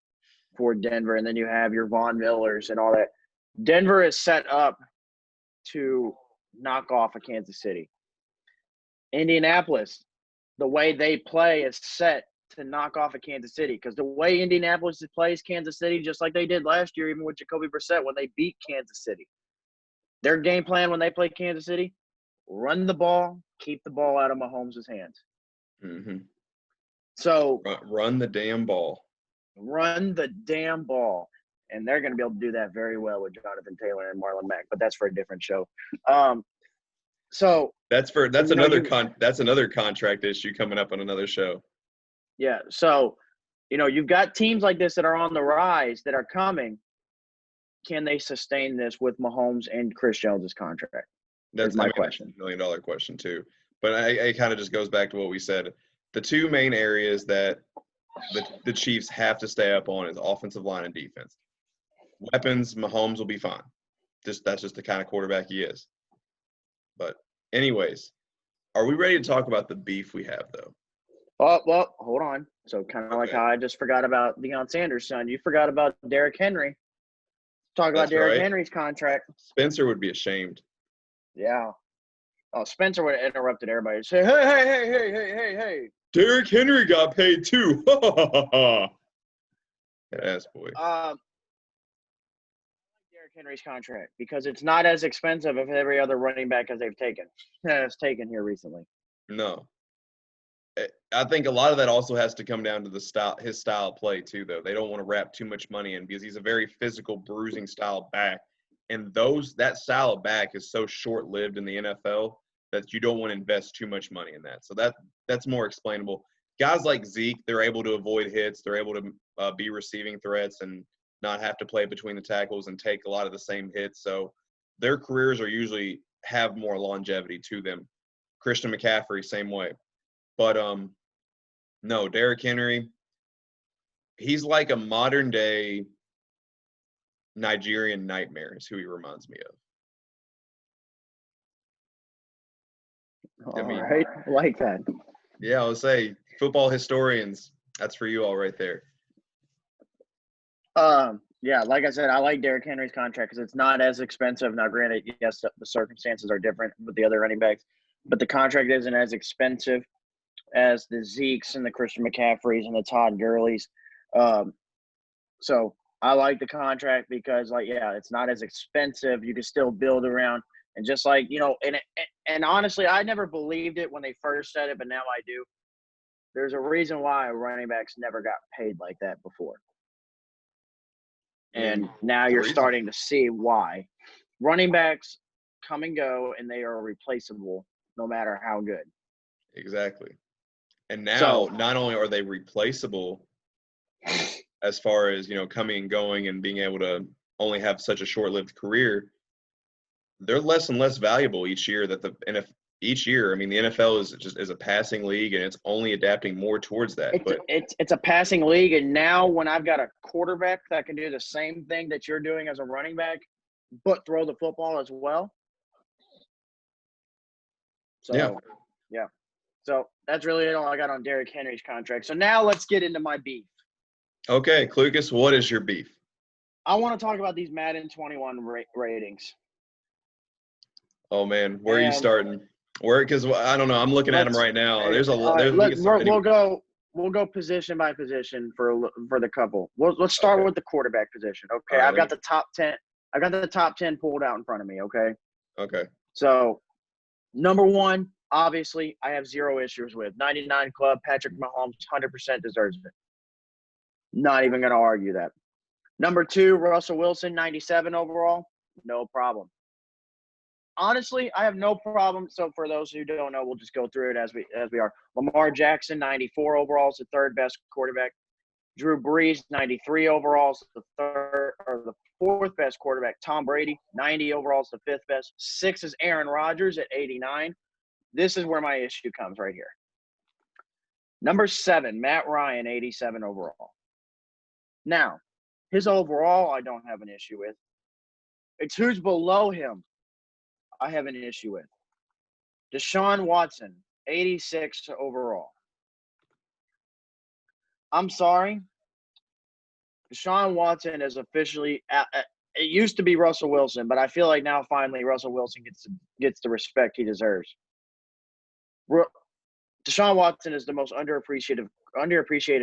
for Denver, and then you have your Von Millers and all that. Denver is set up to knock off a Kansas City. Indianapolis, the way they play is set to knock off a Kansas City, because the way Indianapolis plays Kansas City, just like they did last year, even with Jacoby Brissett when they beat Kansas City. Their game plan when they play Kansas City, run the ball, keep the ball out of Mahomes' hands. Mm-hmm. So run the damn ball. Run the damn ball. And they're going to be able to do that very well with Jonathan Taylor and Marlon Mack, but that's for a different show. So that's another contract issue coming up on another show. Yeah. So, you've got teams like this that are on the rise that are coming. Can they sustain this with Mahomes and Chris Jones's contract? That's my question. That's a $1 million question too. But it kind of just goes back to what we said. The 2 main areas that the Chiefs have to stay up on is offensive line and defense. Weapons, Mahomes will be fine. That's just the kind of quarterback he is. But anyways, are we ready to talk about the beef we have though? Oh, well, hold on. So kind of like how I just forgot about Deion Sanders' son. You forgot about Derrick Henry. Talk about Derrick Henry's contract. Spencer would be ashamed. Yeah. Oh, Spencer would have interrupted everybody. Say, hey. Derrick Henry got paid too. Yes, boy. Derrick Henry's contract because it's not as expensive as every other running back as they've taken. Has taken here recently. No. I think a lot of that also has to come down to his style of play too, though. They don't want to wrap too much money in because he's a very physical, bruising style back, and that style of back is so short-lived in the NFL that you don't want to invest too much money in that. So that's more explainable. Guys like Zeke, they're able to avoid hits, they're able to be receiving threats and not have to play between the tackles and take a lot of the same hits. So their careers are usually have more longevity to them. Christian McCaffrey, same way. But no, Derrick Henry, he's like a modern-day Nigerian nightmare is who he reminds me of. All right, I like that. Yeah, I would say football historians, that's for you all right there. Yeah, like I said, I like Derrick Henry's contract because it's not as expensive. Now, granted, yes, the circumstances are different with the other running backs, but the contract isn't as expensive as the Zekes and the Christian McCaffreys and the Todd Gurleys. So I like the contract because, it's not as expensive. You can still build around. And just like, and honestly, I never believed it when they first said it, but now I do. There's a reason why running backs never got paid like that before. And now you're starting to see why. Running backs come and go, and they are replaceable no matter how good. Exactly. And now, not only are they replaceable as far as, coming and going and being able to only have such a short-lived career, they're less and less valuable each year. Each year, I mean, the NFL is a passing league, and it's only adapting more towards that. It's a passing league, and now when I've got a quarterback that can do the same thing that you're doing as a running back, but throw the football as well. So, yeah. So that's really all I got on Derrick Henry's contract. So now let's get into my beef. Okay, Klucas, what is your beef? I want to talk about these Madden 21 ratings. Oh man, where are you starting? Because I don't know. I'm looking at them right now. There's a lot. We'll go position by position for the couple. Let's start with the quarterback position. Okay, right, I've got the top 10. I got the top 10 pulled out in front of me. Okay. Okay. So, number 1, obviously, I have 0 issues with 99 club. Patrick Mahomes 100% deserves it. Not even going to argue that. Number 2, Russell Wilson 97 overall. no problem. Honestly, I have no problem. So for those who don't know, we'll just go through it as we are. Lamar Jackson, 94 overall, is the third best quarterback. Drew Brees, 93 overall, is the fourth best quarterback. Tom Brady, 90 overall, is the fifth best. Six is Aaron Rodgers at 89. This is where my issue comes right here. Number 7, Matt Ryan, 87 overall. Now, his overall I don't have an issue with. It's who's below him I have an issue with. Deshaun Watson, 86 overall. I'm sorry. Deshaun Watson is officially it used to be Russell Wilson, but I feel like now finally Russell Wilson gets the respect he deserves. Deshaun Watson is the most underappreciated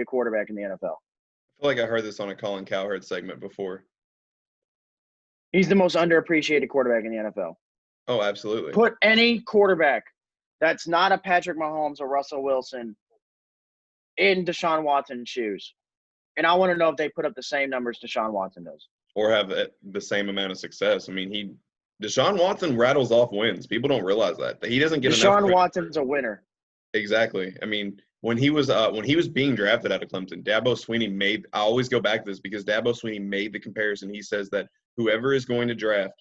quarterback in the NFL. I feel like I heard this on a Colin Cowherd segment before. He's the most underappreciated quarterback in the NFL. Oh, absolutely. Put any quarterback that's not a Patrick Mahomes or Russell Wilson in Deshaun Watson's shoes, and I want to know if they put up the same numbers Deshaun Watson does. Or have the same amount of success. I mean, Deshaun Watson rattles off wins. People don't realize that. He doesn't get enough. Deshaun Watson's a winner. Exactly. I mean, when he was being drafted out of Clemson, Dabo Swinney I always go back to this because Dabo Swinney made the comparison. He says that whoever is going to draft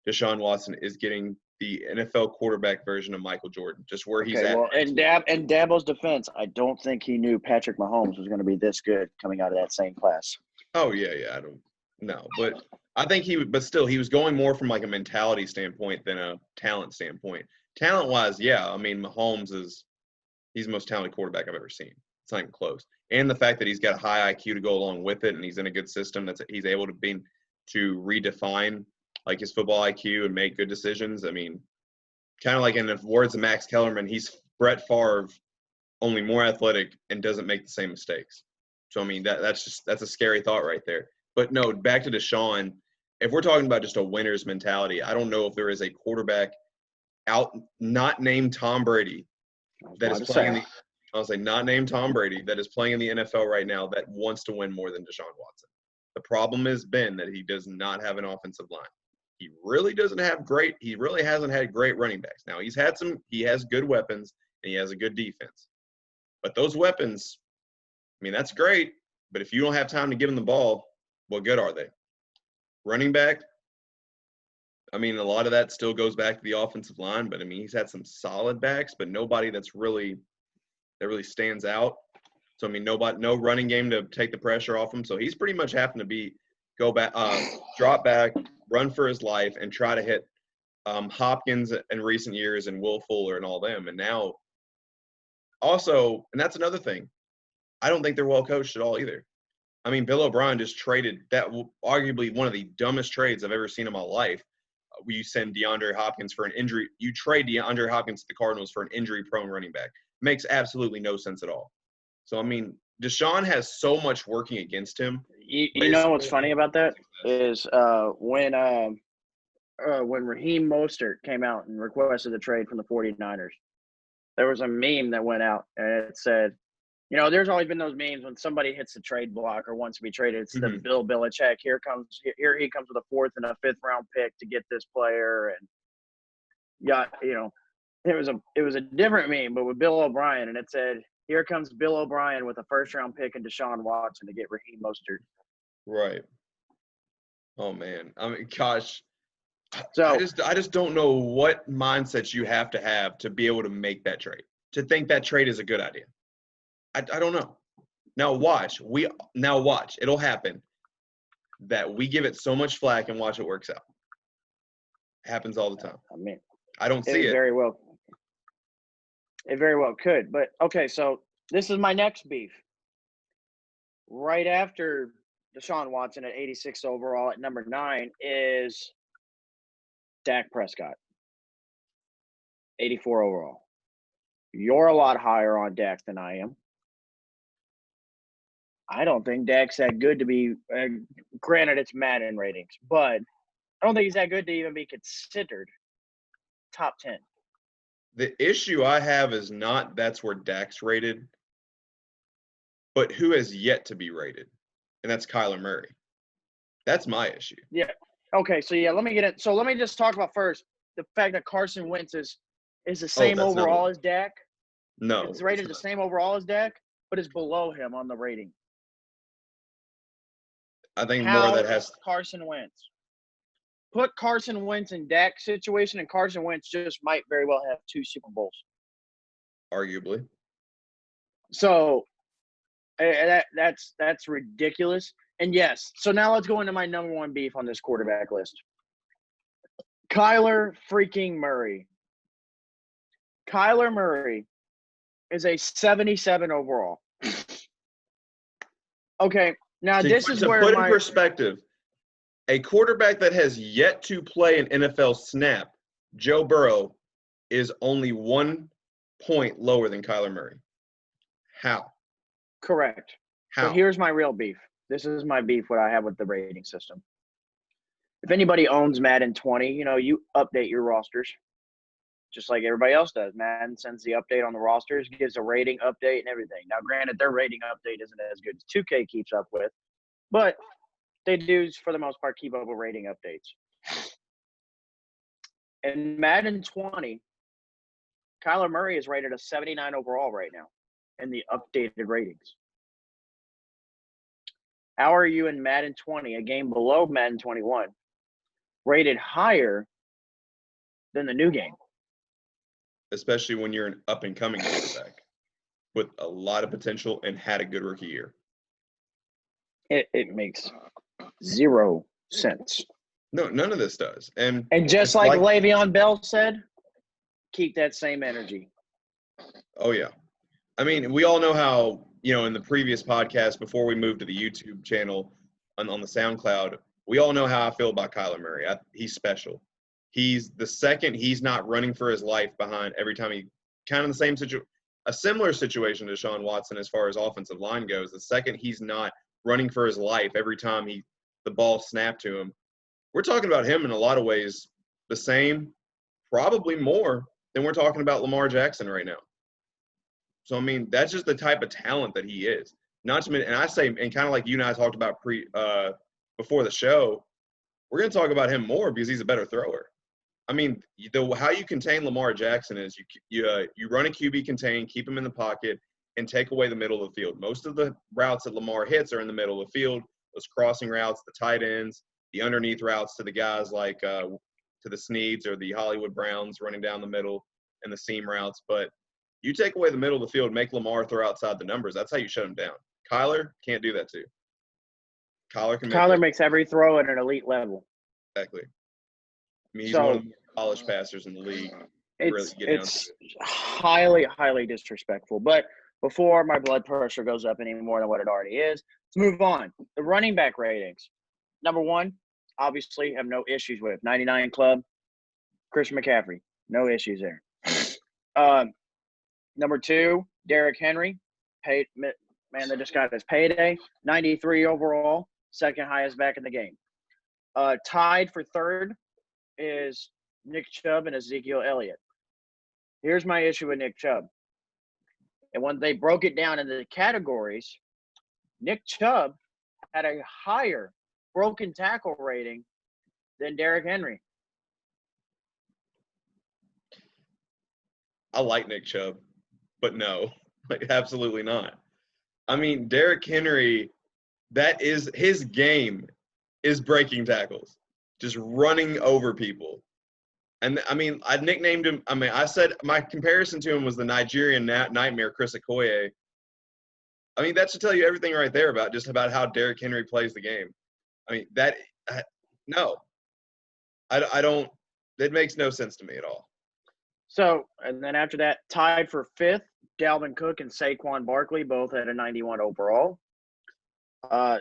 Deshaun Watson is getting the NFL quarterback version of Michael Jordan, just where he's at. Well, in Dabo's defense, I don't think he knew Patrick Mahomes was going to be this good coming out of that same class. Oh, yeah, I don't know. But I think he was going more from like a mentality standpoint than a talent standpoint. Talent-wise, yeah, I mean, Mahomes he's the most talented quarterback I've ever seen. It's not even close. And the fact that he's got a high IQ to go along with it and he's in a good system he's able to redefine like his football IQ and make good decisions. I mean, kind of like in the words of Max Kellerman, he's Brett Favre, only more athletic and doesn't make the same mistakes. So, I mean, that's a scary thought right there. But no, back to Deshaun. If we're talking about just a winner's mentality, I don't know if there is a quarterback not named Tom Brady that is playing not named Tom Brady that is playing in the NFL right now that wants to win more than Deshaun Watson. The problem has been that he does not have an offensive line. He really hasn't had great running backs. Now he has good weapons and he has a good defense. But those weapons, I mean, that's great. But if you don't have time to give them the ball, what good are they? Running back, I mean, a lot of that still goes back to the offensive line, but I mean, he's had some solid backs, but nobody that really stands out. So, I mean, no running game to take the pressure off him. So he's pretty much having to drop back, run for his life, and try to hit Hopkins in recent years and Will Fuller and all them. And now also, and that's another thing, I don't think they're well coached at all either. I mean, Bill O'Brien just traded that arguably one of the dumbest trades I've ever seen in my life. You send DeAndre Hopkins for an injury. You trade DeAndre Hopkins to the Cardinals for an injury-prone running back. Makes absolutely no sense at all. So, I mean, Deshaun has so much working against him. You know what's funny about that is when Raheem Mostert came out and requested the trade from the 49ers, there was a meme that went out, and it said, you know, there's always been those memes when somebody hits the trade block or wants to be traded. It's the Bill Belichick. Here he comes with a 4th and a 5th round pick to get this player, and it was a different meme, but with Bill O'Brien, and it said, "Here comes Bill O'Brien with a 1st round pick and Deshaun Watson to get Raheem Mostert." Right. Oh man, I mean, gosh. So I just don't know what mindsets you have to be able to make that trade. To think that trade is a good idea. I don't know. Now watch. It'll happen that we give it so much flack and watch it works out. It happens all the time. I mean, I don't see it. It very well could. But okay, so this is my next beef. Right after Deshaun Watson at 86 overall at number 9 is Dak Prescott, 84 overall. You're a lot higher on Dak than I am. I don't think Dak's that good to be granted it's Madden ratings, but I don't think he's that good to even be considered top 10. The issue I have is not that's where Dak's rated, but who has yet to be rated, and that's Kyler Murray. That's my issue. Yeah. Okay, so yeah, let me get it. So let me just talk about first the fact that Carson Wentz is the Oh, same that's another overall one. as Dak. No, It's it's rated the not. same overall as Dak, but is below him on the rating. I think more How that is has Carson Wentz? Put Carson Wentz in Dak's situation, and Carson Wentz just might very well have 2 Super Bowls. arguably. So that's ridiculous. And yes, so now let's go into my number 1 beef on this quarterback list. Kyler freaking Murray. Kyler Murray is a 77 overall. Okay, now To this put, is to where put in my perspective, a quarterback that has yet to play an NFL snap, Joe Burrow, is only 1 point lower than Kyler Murray. How? correct. But How? here's my real beef. This is my beef what I have with the rating system. If anybody owns Madden 20, you update your rosters just like everybody else does. Madden sends the update on the rosters, gives a rating update and everything. Now, granted, their rating update isn't as good as 2K keeps up with, but they do, for the most part, keep up with rating updates. In Madden 20, Kyler Murray is rated a 79 overall right now in the updated ratings. How are you in Madden 20, a game below Madden 21, rated higher than the new game? Especially when you're an up and coming quarterback with a lot of potential and had a good rookie year. It makes 0 sense. No, none of this does. And just it's like Le'Veon Bell said, keep that same energy. Oh yeah. I mean, we all know how, in the previous podcast before we moved to the YouTube channel on the SoundCloud, we all know how I feel about Kyler Murray. He's special. He's the second he's not running for his life behind every time he kind of the same situation, a similar situation to Deshaun Watson as far as offensive line goes. The second he's not running for his life every time the ball snapped to him. We're talking about him in a lot of ways the same, probably more than we're talking about Lamar Jackson right now. So, I mean, that's just the type of talent that he is. Not to mention, and I say, and kind of like you and I talked about before the show, we're going to talk about him more because he's a better thrower. I mean, how you contain Lamar Jackson is you run a QB contain, keep him in the pocket, and take away the middle of the field. Most of the routes that Lamar hits are in the middle of the field. Those crossing routes, the tight ends, the underneath routes to the guys like to the Sneads or the Hollywood Browns running down the middle, and the seam routes. But you take away the middle of the field, make Lamar throw outside the numbers. That's how you shut him down. Kyler can't do that too. Kyler makes every throw at an elite level. Exactly. I mean, he's one of the polished passers in the league. It's highly, highly disrespectful. But before my blood pressure goes up any more than what it already is, let's move on. The running back ratings. Number 1, obviously, have no issues with. 99 Club, Christian McCaffrey. No issues there. Number 2, Derrick Henry. Man that just got his payday. 93 overall. Second highest back in the game. Tied for third is Nick Chubb and Ezekiel Elliott. Here's my issue with Nick Chubb. And when they broke it down into the categories, Nick Chubb had a higher broken tackle rating than Derrick Henry. I like Nick Chubb, but no, absolutely not. I mean, Derrick Henry, that is his game, is breaking tackles, just running over people. And I mean, I nicknamed him. I mean, I said my comparison to him was the Nigerian nightmare, Chris Okoye. I mean, that should tell you everything right there about how Derrick Henry plays the game. I mean, no, I don't. It makes no sense to me at all. So, and then after that, tied for 5th, Dalvin Cook and Saquon Barkley, both at a 91 overall.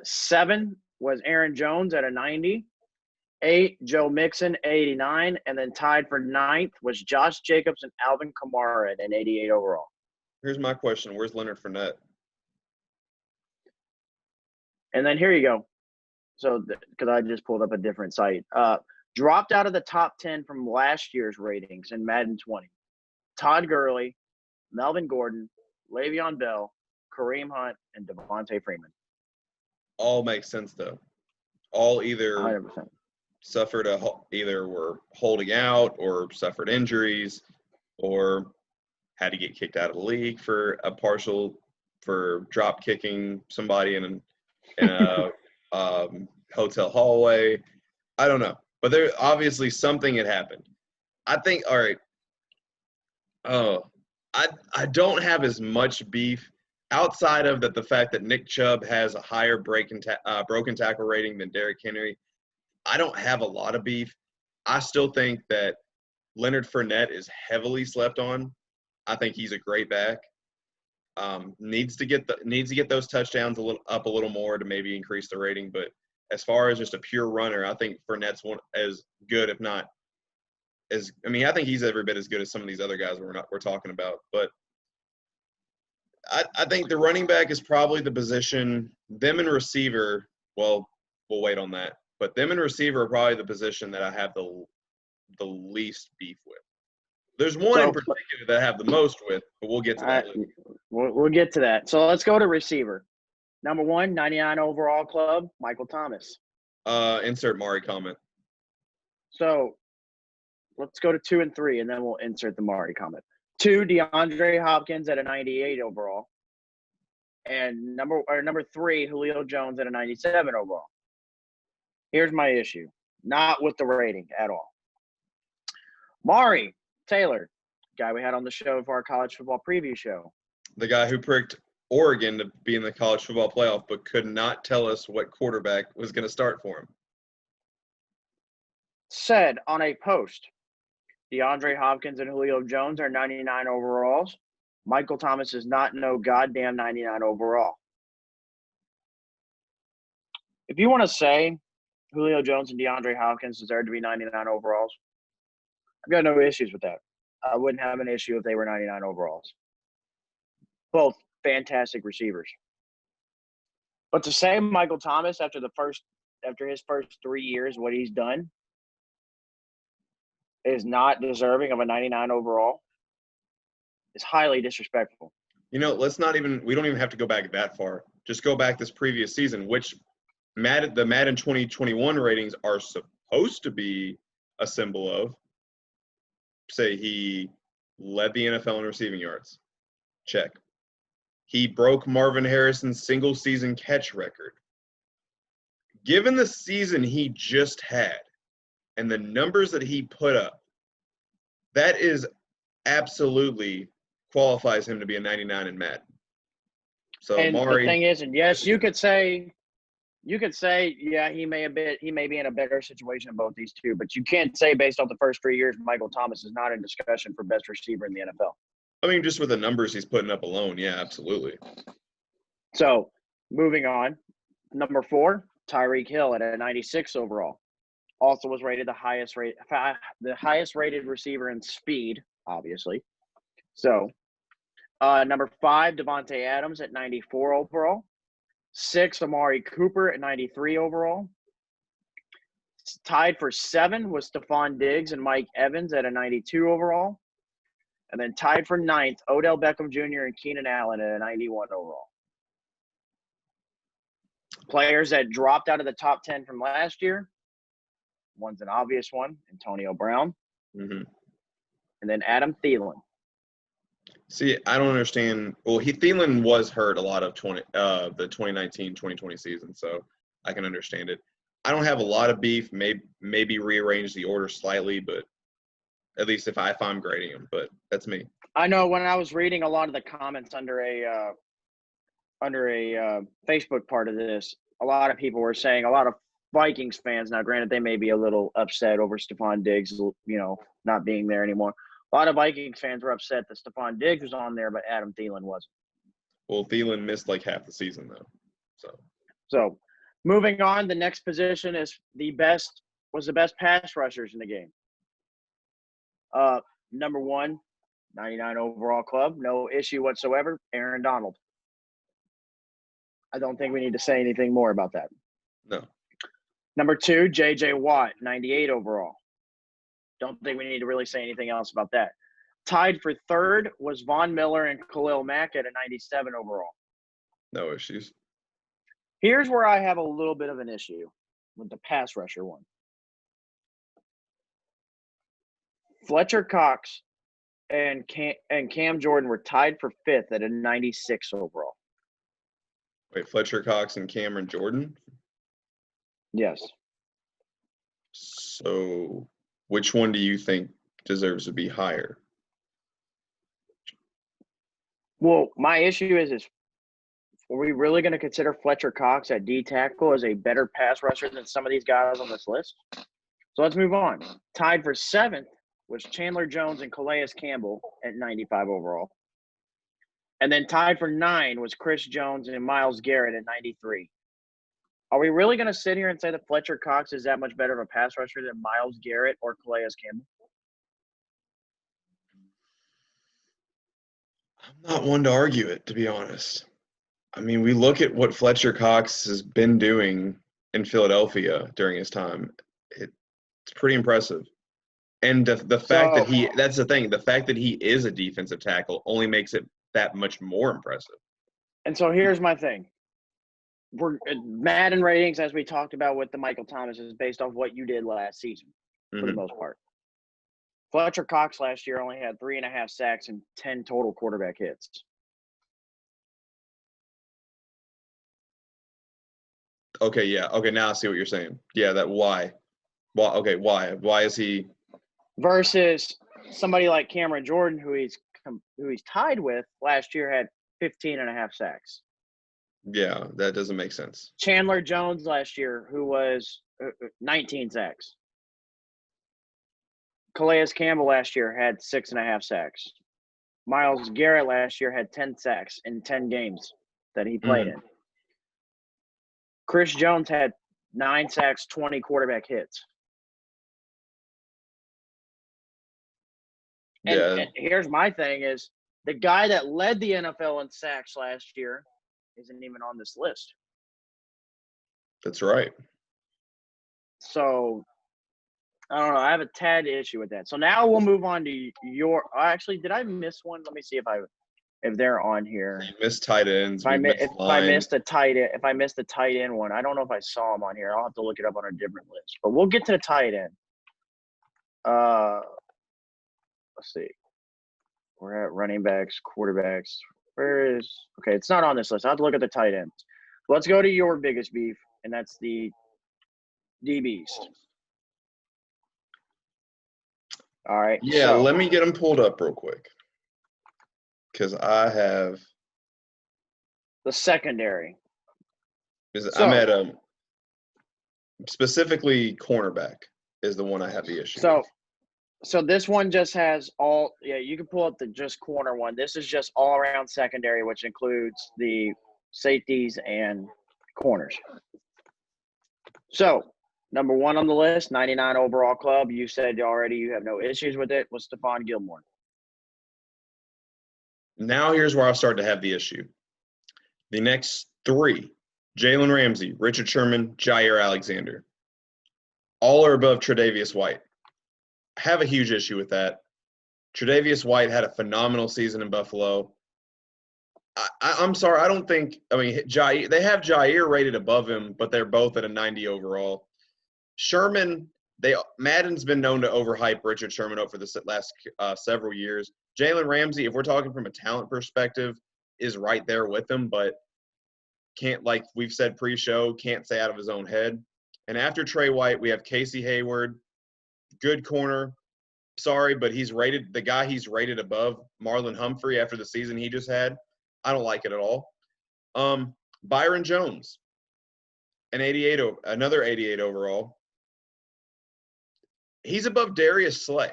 7 was Aaron Jones at a 90. 8, Joe Mixon, 89. And then tied for 9th was Josh Jacobs and Alvin Kamara at an 88 overall. Here's my question. Where's Leonard Fournette? And then here you go. So, because I just pulled up a different site. Dropped out of the top 10 from last year's ratings in Madden 20. Todd Gurley, Melvin Gordon, Le'Veon Bell, Kareem Hunt, and Devontae Freeman. All makes sense, though. All either 100%. suffered either were holding out or suffered injuries or had to get kicked out of the league for drop kicking somebody in a hotel hallway. I don't know, but there obviously something had happened. I think. All right. Oh, I don't have as much beef outside of that the fact that Nick Chubb has a higher broken tackle rating than Derrick Henry. I don't have a lot of beef. I still think that Leonard Fournette is heavily slept on. I think he's a great back. Needs to get those touchdowns a little more to maybe increase the rating. But as far as just a pure runner, I think Fournette's as good, if not as. I mean, I think he's every bit as good as some of these other guys we're talking about. But I think the running back is probably the position. Them and receiver. Well, we'll wait on that. But them and receiver are probably the position that I have the least beef with. There's one in particular that I have the most with, but we'll get to that later. We'll get to that. So let's go to receiver. Number 1, 99 overall club, Michael Thomas. Insert Mari comment. So let's go to 2 and 3, and then we'll insert the Mari comment. 2, DeAndre Hopkins at a 98 overall. And number 3, Julio Jones at a 97 overall. Here's my issue. Not with the rating at all. Mari Taylor, guy we had on the show for our college football preview show. The guy who pricked Oregon to be in the college football playoff but could not tell us what quarterback was going to start for him. Said on a post, DeAndre Hopkins and Julio Jones are 99 overalls. Michael Thomas is not no goddamn 99 overall. If you want to say Julio Jones and DeAndre Hopkins deserve to be 99 overalls, I've got no issues with that. I wouldn't have an issue if they were 99 overalls. Both fantastic receivers. But to say Michael Thomas after his first 3 years, what he's done is not deserving of a 99 overall is highly disrespectful. We don't even have to go back that far. Just go back this previous season, which the Madden 2021 ratings are supposed to be a symbol of. Say he led the NFL in receiving yards. Check. He broke Marvin Harrison's single season catch record. Given the season he just had and the numbers that he put up, that is absolutely qualifies him to be a 99 in Madden. So and Mari, the thing is, and yes, you could say, yeah, he may be in a better situation than both these two, but you can't say based off the first 3 years, Michael Thomas is not in discussion for best receiver in the NFL. I mean, just with the numbers he's putting up alone, yeah, absolutely. So, moving on, number 4, Tyreek Hill at a 96 overall. Also was rated the highest rated receiver in speed, obviously. So, number 5, Devontae Adams at 94 overall. 6, Amari Cooper at 93 overall. Tied for 7 was Stephon Diggs and Mike Evans at a 92 overall. And then tied for 9th, Odell Beckham Jr. and Keenan Allen at a 91 overall. Players that dropped out of the top 10 from last year. One's an obvious one, Antonio Brown. Mm-hmm. And then Adam Thielen. See, I don't understand. Well, Thielen was hurt a lot of the 2019-2020 season, so I can understand it. I don't have a lot of beef. Maybe rearrange the order slightly, but at least if I'm grading them. But that's me. I know when I was reading a lot of the comments under a Facebook part of this, a lot of people were saying, a lot of Vikings fans, now granted they may be a little upset over Stephon Diggs, not being there anymore. A lot of Vikings fans were upset that Stephon Diggs was on there, but Adam Thielen wasn't. Well, Thielen missed like half the season though. So moving on, the next position is the best pass rushers in the game. Number 1, 99 overall club, no issue whatsoever, Aaron Donald. I don't think we need to say anything more about that. No. Number 2, J.J. Watt, 98 overall. Don't think we need to really say anything else about that. Tied for 3rd was Von Miller and Khalil Mack at a 97 overall. No issues. Here's where I have a little bit of an issue with the pass rusher one. Fletcher Cox and Cam Jordan were tied for 5th at a 96 overall. Wait, Fletcher Cox and Cameron Jordan? Yes. So which one do you think deserves to be higher? Well, my issue is are we really going to consider Fletcher Cox at D tackle as a better pass rusher than some of these guys on this list? So let's move on. Tied for 7th was Chandler Jones and Calais Campbell at 95 overall. And then tied for 9 was Chris Jones and Myles Garrett at 93. Are we really going to sit here and say that Fletcher Cox is that much better of a pass rusher than Myles Garrett or Calais Campbell? I'm not one to argue it, to be honest. I mean, we look at what Fletcher Cox has been doing in Philadelphia during his time. It's pretty impressive. And the fact that that's the thing, the fact that he is a defensive tackle only makes it that much more impressive. And so here's my thing. We're Madden ratings, as we talked about with the Michael Thomas, is based off what you did last season for the most part. Fletcher Cox last year only had 3.5 sacks and 10 total quarterback hits. Okay, yeah. Okay, now I see what you're saying. Yeah, that why? Why? Okay, why? Why is he versus somebody like Cameron Jordan, who he's tied with last year, had 15.5 sacks. Yeah, that doesn't make sense. Chandler Jones last year, who was 19 sacks. Calais Campbell last year had 6.5 sacks. Myles Garrett last year had 10 sacks in 10 games that he played in. Chris Jones had 9 sacks, 20 quarterback hits. And here's my thing is the guy that led the NFL in sacks last year isn't even on this list. That's right. So, I don't know. I have a tad issue with that. So now we'll move on to your – actually, did I miss one? Let me see if they're on here. You missed tight ends. If I missed a tight end one, I don't know if I saw them on here. I'll have to look it up on a different list. But we'll get to the tight end. Let's see. We're at running backs, quarterbacks. Okay, it's not on this list. I'll have to look at the tight ends. Let's go to your biggest beef, and that's the DBs. All right. Yeah, let me get them pulled up real quick. Because I have the secondary. I'm at specifically cornerback is the one I have the issue with. So this one just has you can pull up the just corner one. This is just all around secondary, which includes the safeties and corners. So number 1 on the list, 99 overall club. You said already you have no issues with it, was Stephon Gilmore. Now here's where I start to have the issue. The next 3, Jalen Ramsey, Richard Sherman, Jair Alexander. All are above Tre'Davious White. I have a huge issue with that. Tre'Davious White had a phenomenal season in Buffalo. I'm sorry, I don't think – I mean, Jair, they have Jair rated above him, but they're both at a 90 overall. Sherman, Madden's been known to overhype Richard Sherman over the last several years. Jalen Ramsey, if we're talking from a talent perspective, is right there with him, but can't, like we've said pre-show, can't say out of his own head. And after Trey White, we have Casey Hayward, good corner. Sorry, but the guy he's rated above Marlon Humphrey after the season he just had. I don't like it at all. Byron Jones, another 88 overall. He's above Darius Slay.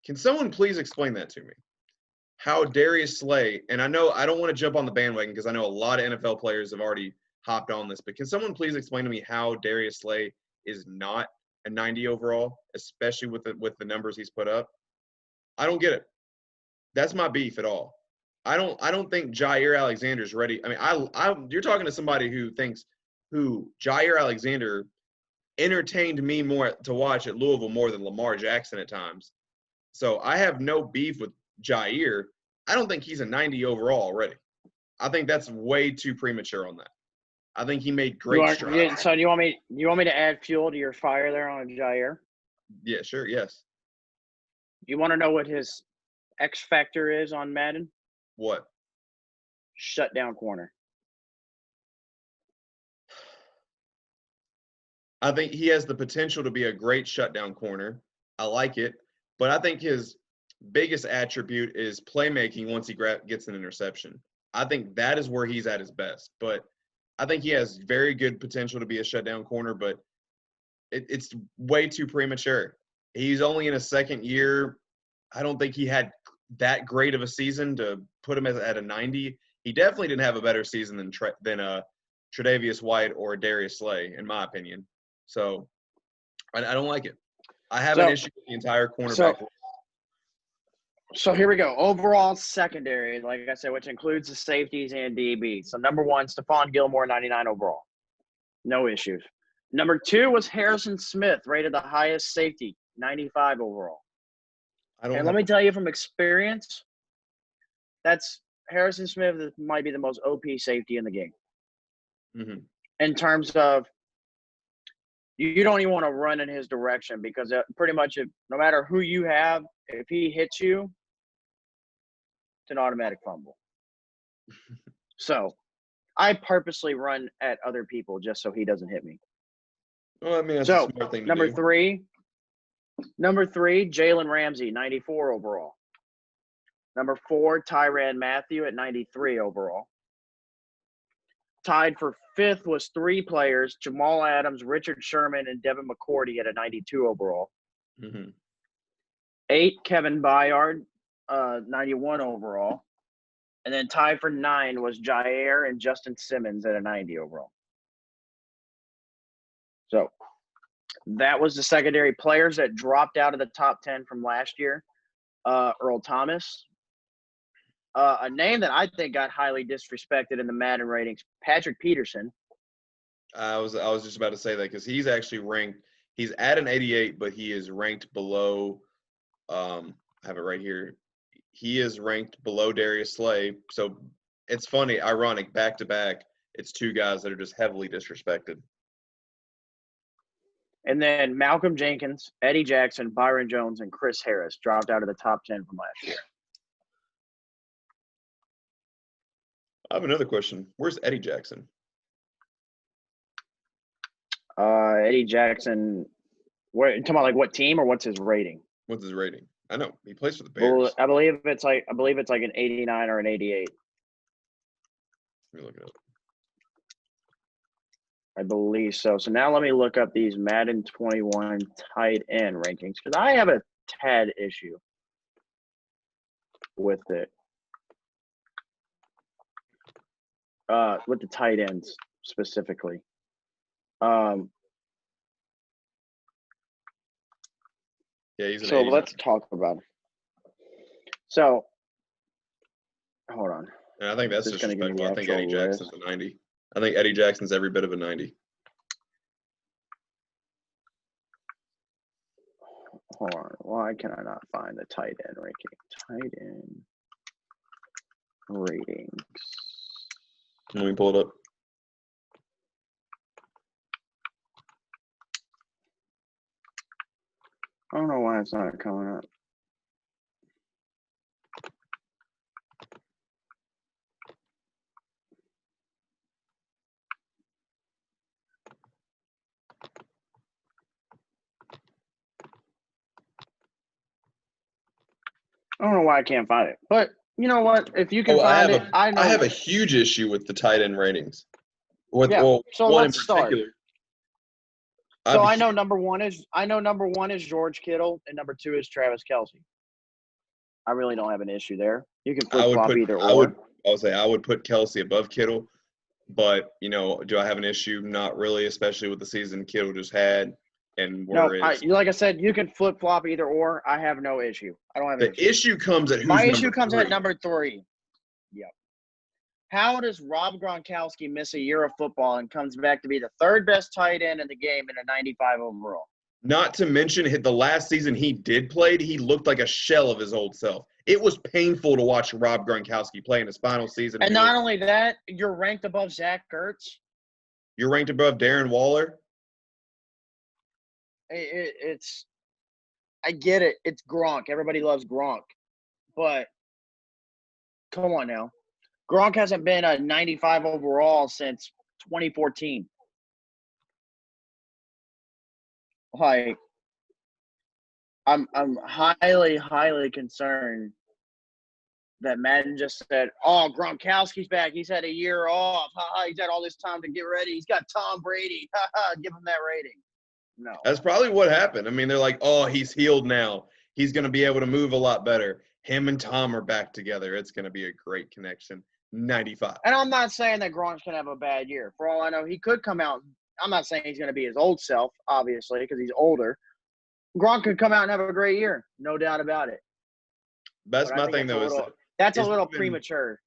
Can someone please explain that to me? How Darius Slay, and I know I don't want to jump on the bandwagon because I know a lot of NFL players have already hopped on this, but can someone please explain to me how Darius Slay is not a 90 overall, especially with the numbers he's put up? I don't get it. That's my beef at all. I don't think Jair Alexander's ready. I mean, you're talking to somebody who Jair Alexander entertained me more to watch at Louisville more than Lamar Jackson at times. So I have no beef with Jair. I don't think he's a 90 overall already. I think that's way too premature on that. I think he made great strides. So do you want me to add fuel to your fire there on Jair? Yeah, sure, yes. You want to know what his X factor is on Madden? What? Shutdown corner. I think he has the potential to be a great shutdown corner. I like it, but I think his biggest attribute is playmaking once he gets an interception. I think that is where he's at his best. But I think he has very good potential to be a shutdown corner, but it's way too premature. He's only in his second year. I don't think he had that great of a season to put him at a 90. He definitely didn't have a better season than Tre'Davious White or Darius Slay, in my opinion. So I don't like it. I have an issue with the entire cornerback. So here we go. Overall secondary, like I said, which includes the safeties and DB. So number 1, Stephon Gilmore, 99 overall. No issues. Number 2 was Harrison Smith, rated the highest safety, 95 overall. And let me tell you from experience, that's Harrison Smith might be the most OP safety in the game. Mm-hmm. In terms of you don't even want to run in his direction because pretty much no matter who you have, if he hits you, it's an automatic fumble. So I purposely run at other people just so he doesn't hit me. Well, I mean, that's a smart thing to number do. Number 3, Jalen Ramsey, 94 overall. Number 4, Tyrann Mathieu at 93 overall. Tied for 5th was 3 players, Jamal Adams, Richard Sherman, and Devin McCourty at a 92 overall. Mm-hmm. 8, Kevin Byard, 91 overall. And then tied for 9 was Jair and Justin Simmons at a 90 overall. So that was the secondary players that dropped out of the top 10 from last year. Earl Thomas. A name that I think got highly disrespected in the Madden ratings, Patrick Peterson. I was just about to say that because he's actually ranked. He's at an 88, but he is ranked below. I have it right here. He is ranked below Darius Slay. So it's funny, ironic, back to back. It's 2 guys that are just heavily disrespected. And then Malcolm Jenkins, Eddie Jackson, Byron Jones, and Chris Harris dropped out of the top 10 from last year. I have another question. Where's Eddie Jackson? Eddie Jackson, you talking about like what team or what's his rating? What's his rating? I know he plays for the Bears. Well, I believe it's like an 89 or an 88. Let me look it up. I believe so. So now let me look up these Madden 21 tight end rankings because I have a tad issue with it. With the tight ends specifically. Yeah, he's an so 89. Let's talk about it. So, hold on. And I think that's disrespectful. I think Eddie Jackson's a 90. I think Eddie Jackson's every bit of a 90. Hold on. Why can I not find the tight end ranking? Tight end ratings. Let me pull it up. I don't know why it's not coming up. I don't know why I can't find it. But you know what? If you can find it, I know. I have a huge issue with the tight end ratings. So let's start. So I know number one is George Kittle and number 2 is Travis Kelce. I really don't have an issue there. You can flip flop either or. I would put Kelce above Kittle, but do I have an issue? Not really, especially with the season Kittle just had. And like I said, you can flip flop either or. I have no issue. I don't have an issue. The issue comes at my issue comes at number 3. Yep. How does Rob Gronkowski miss a year of football and comes back to be the 3rd best tight end in the game in a 95 overall? Not to mention, the last season he did play, he looked like a shell of his old self. It was painful to watch Rob Gronkowski play in his final season. And not only that, you're ranked above Zach Ertz. You're ranked above Darren Waller. It's I get it. It's Gronk. Everybody loves Gronk. But come on now. Gronk hasn't been a 95 overall since 2014. Like, I'm highly, highly concerned that Madden just said, "Oh, Gronkowski's back. He's had a year off. He's had all this time to get ready. He's got Tom Brady. Give him that rating." No. That's probably what happened. I mean, they're like, oh, he's healed now. He's going to be able to move a lot better. Him and Tom are back together. It's going to be a great connection. 95. And I'm not saying that Gronk's going to have a bad year. For all I know, he could come out. I'm not saying he's going to be his old self, obviously, because he's older. Gronk could come out and have a great year. No doubt about it. That's But my thing, though. That's a little premature.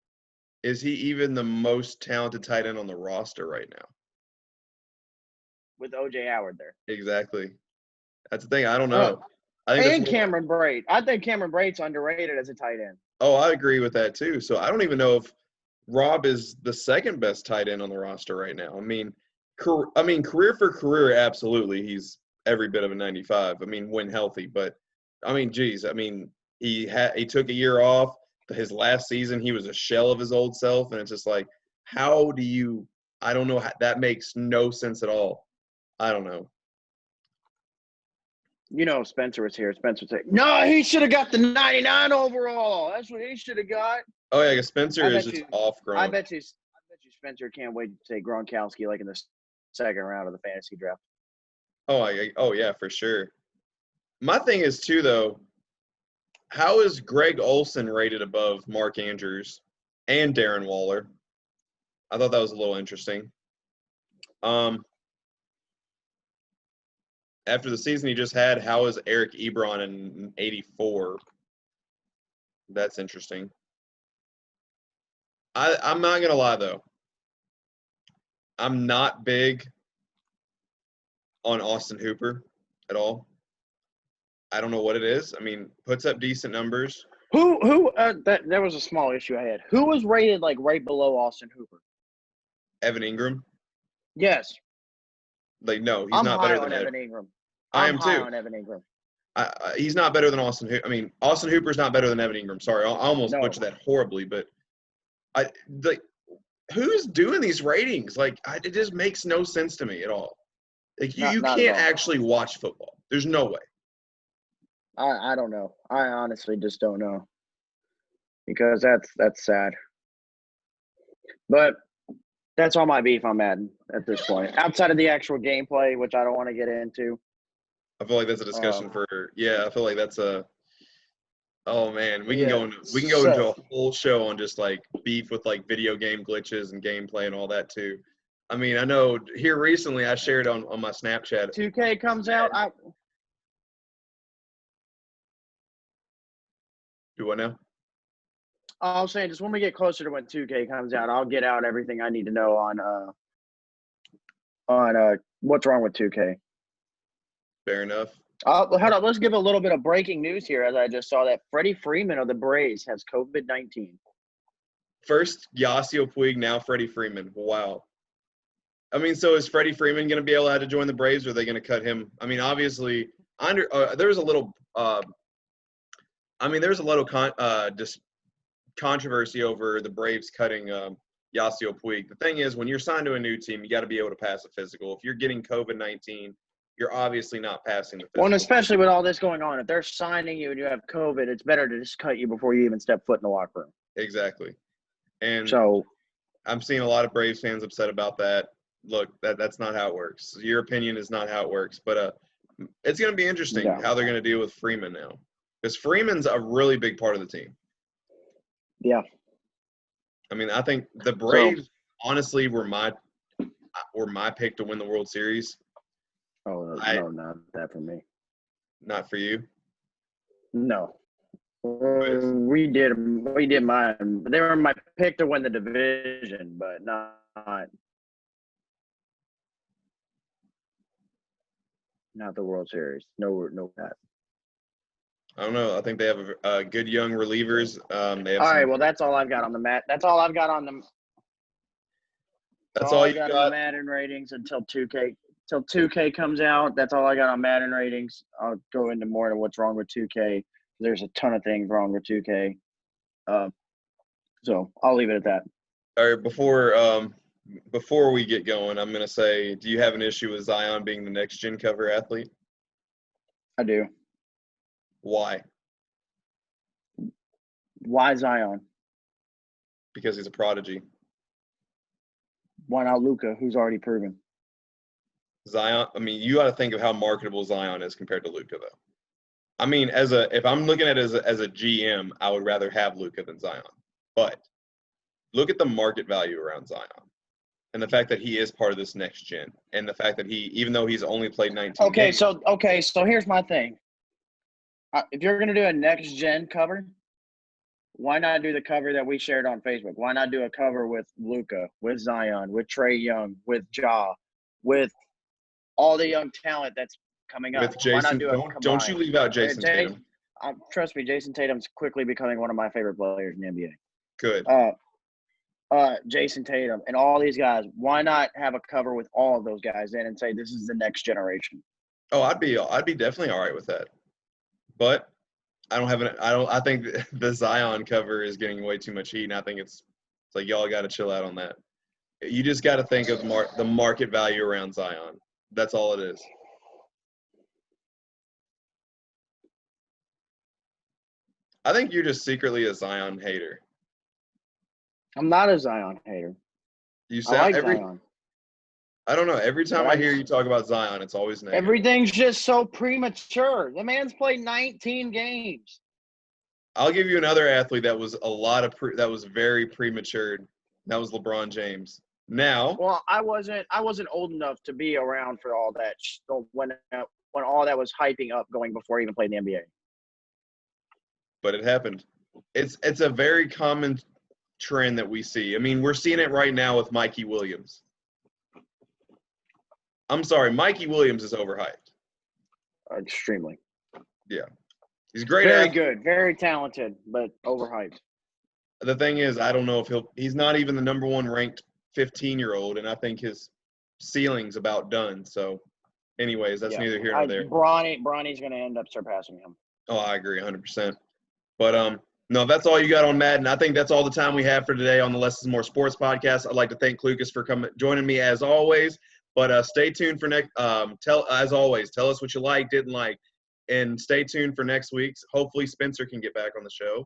Is he even the most talented tight end on the roster right now? With O.J. Howard there. Exactly. That's the thing. I don't know. And Cameron Brate. I think Cameron Brate's underrated as a tight end. Oh, I agree with that too. So I don't even know if Rob is the second best tight end on the roster right now. I mean, career for career, absolutely, he's every bit of a 95. I mean, when healthy, but I mean, geez, I mean, he took a year off. His last season, he was a shell of his old self, and it's just like, how do you? I don't know. That makes no sense at all. I don't know. You know, Spencer was here. Spencer said, "No, he should have got the 99 overall. That's what he should have got." Oh yeah, Spencer is just off ground. I bet you Spencer can't wait to take Gronkowski like in the second round of the fantasy draft. Oh yeah, for sure. My thing is too, though, how is Greg Olsen rated above Mark Andrews and Darren Waller? I thought that was a little interesting. After the season he just had, how is Eric Ebron in 84? That's interesting. I'm not going to lie, though. I'm not big on Austin Hooper at all. I don't know what it is. I mean, puts up decent numbers. There was a small issue I had. Who was rated like right below Austin Hooper? Evan Ingram? Yes. Like, no, he's not better than Evan Ingram. I am high too. on Evan Ingram. He's not better than Austin Hooper. I mean, Austin Hooper's not better than Evan Ingram. Sorry, I almost butchered that horribly, but who's doing these ratings? Like, it just makes no sense to me at all. Like, you can't actually watch football. There's no way. I don't know. I honestly just don't know. Because that's sad. But that's all my beef on Madden at this point. Outside of the actual gameplay, which I don't want to get into. I feel like that's a discussion I feel like that's a oh man, we can go into a whole show on just like beef with like video game glitches and gameplay and all that too. I mean, I know here recently I shared on my Snapchat. 2K comes out. Do what now? I was saying, just when we get closer to when 2K comes out, I'll get out everything I need to know on what's wrong with 2K. Fair enough. Hold on, let's give a little bit of breaking news here, as I just saw that Freddie Freeman of the Braves has COVID-19. First Yasiel Puig, now Freddie Freeman. Wow. I mean, so is Freddie Freeman going to be allowed to join the Braves, or are they going to cut him? I mean, obviously, there was a little just controversy over the Braves cutting Yasiel Puig. The thing is, when you're signed to a new team, you got to be able to pass a physical. If you're getting COVID-19, you're obviously not passing the physical. Well, and especially with all this going on, if they're signing you and you have COVID, it's better to just cut you before you even step foot in the locker room. Exactly. And so I'm seeing a lot of Braves fans upset about that. Look, that's not how it works. Your opinion is not how it works. But it's going to be interesting how they're going to deal with Freeman now. Because Freeman's a really big part of the team. Yeah. I mean, I think the Braves honestly were my pick to win the World Series. Oh, no, not that for me. Not for you? No. We did mine. They were my pick to win the division, but not the World Series. No, that. I don't know. I think they have good young relievers. All right. Well, that's all I've got on the mat. That's all I've got on the. That's all you got on the Madden ratings until 2K till 2K comes out. That's all I got on Madden ratings. I'll go into more of what's wrong with 2K. There's a ton of things wrong with 2K. So I'll leave it at that. All right, before we get going, I'm gonna say, do you have an issue with Zion being the next gen cover athlete? I do. Why? Why Zion? Because he's a prodigy. Why not Luka, who's already proven? Zion, I mean, you got to think of how marketable Zion is compared to Luka, though. I mean, if I'm looking at it as a GM, I would rather have Luka than Zion. But look at the market value around Zion, and the fact that he is part of this next gen, and the fact that even though he's only played 19 games. So here's my thing. If you're gonna do a next gen cover, why not do the cover that we shared on Facebook? Why not do a cover with Luka, with Zion, with Trae Young, with Ja, with all the young talent that's coming up? With Jason, don't you leave out Jason Tatum. Trust me, Jason Tatum's quickly becoming one of my favorite players in the NBA. Good. Jason Tatum and all these guys. Why not have a cover with all of those guys in and say this is the next generation? Oh, I'd be definitely all right with that. But I think the Zion cover is getting way too much heat, and I think it's like y'all got to chill out on that. You just got to think of the market value around Zion. That's all it is. I think you're just secretly a Zion hater. I'm not a Zion hater. You sound Zion. I don't know. Every time I hear you talk about Zion, it's always negative. Everything's just so premature. The man's played 19 games. I'll give you another athlete that was that was very premature. That was LeBron James. Now, well, I wasn't old enough to be around for all that when all that was hyping up going before he even played in the NBA. But it happened. It's a very common trend that we see. I mean, we're seeing it right now with Mikey Williams. I'm sorry, Mikey Williams is overhyped. Extremely. Yeah. He's great. Very good, very talented, but overhyped. The thing is, I don't know if he's not even the number one ranked 15-year-old, and I think his ceiling's about done. So, anyways, that's neither here nor there. Bronny's going to end up surpassing him. Oh, I agree 100%. But, no, that's all you got on Madden. I think that's all the time we have for today on the Less is More Sports podcast. I'd like to thank Klucas for joining me as always. But stay tuned for next. As always, tell us what you like, didn't like, and stay tuned for next week's. Hopefully, Spencer can get back on the show.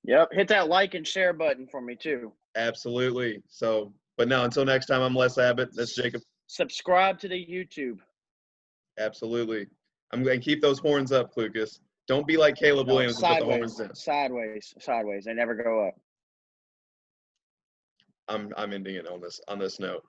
Yep, hit that like and share button for me too. Absolutely. So, but no, until next time, I'm Les Abbott. That's Jacob. Subscribe to the YouTube. Absolutely. I'm going to keep those horns up, Klucas. Don't be like Caleb Williams and put the horns in. Sideways. They never go up. I'm ending it on this note.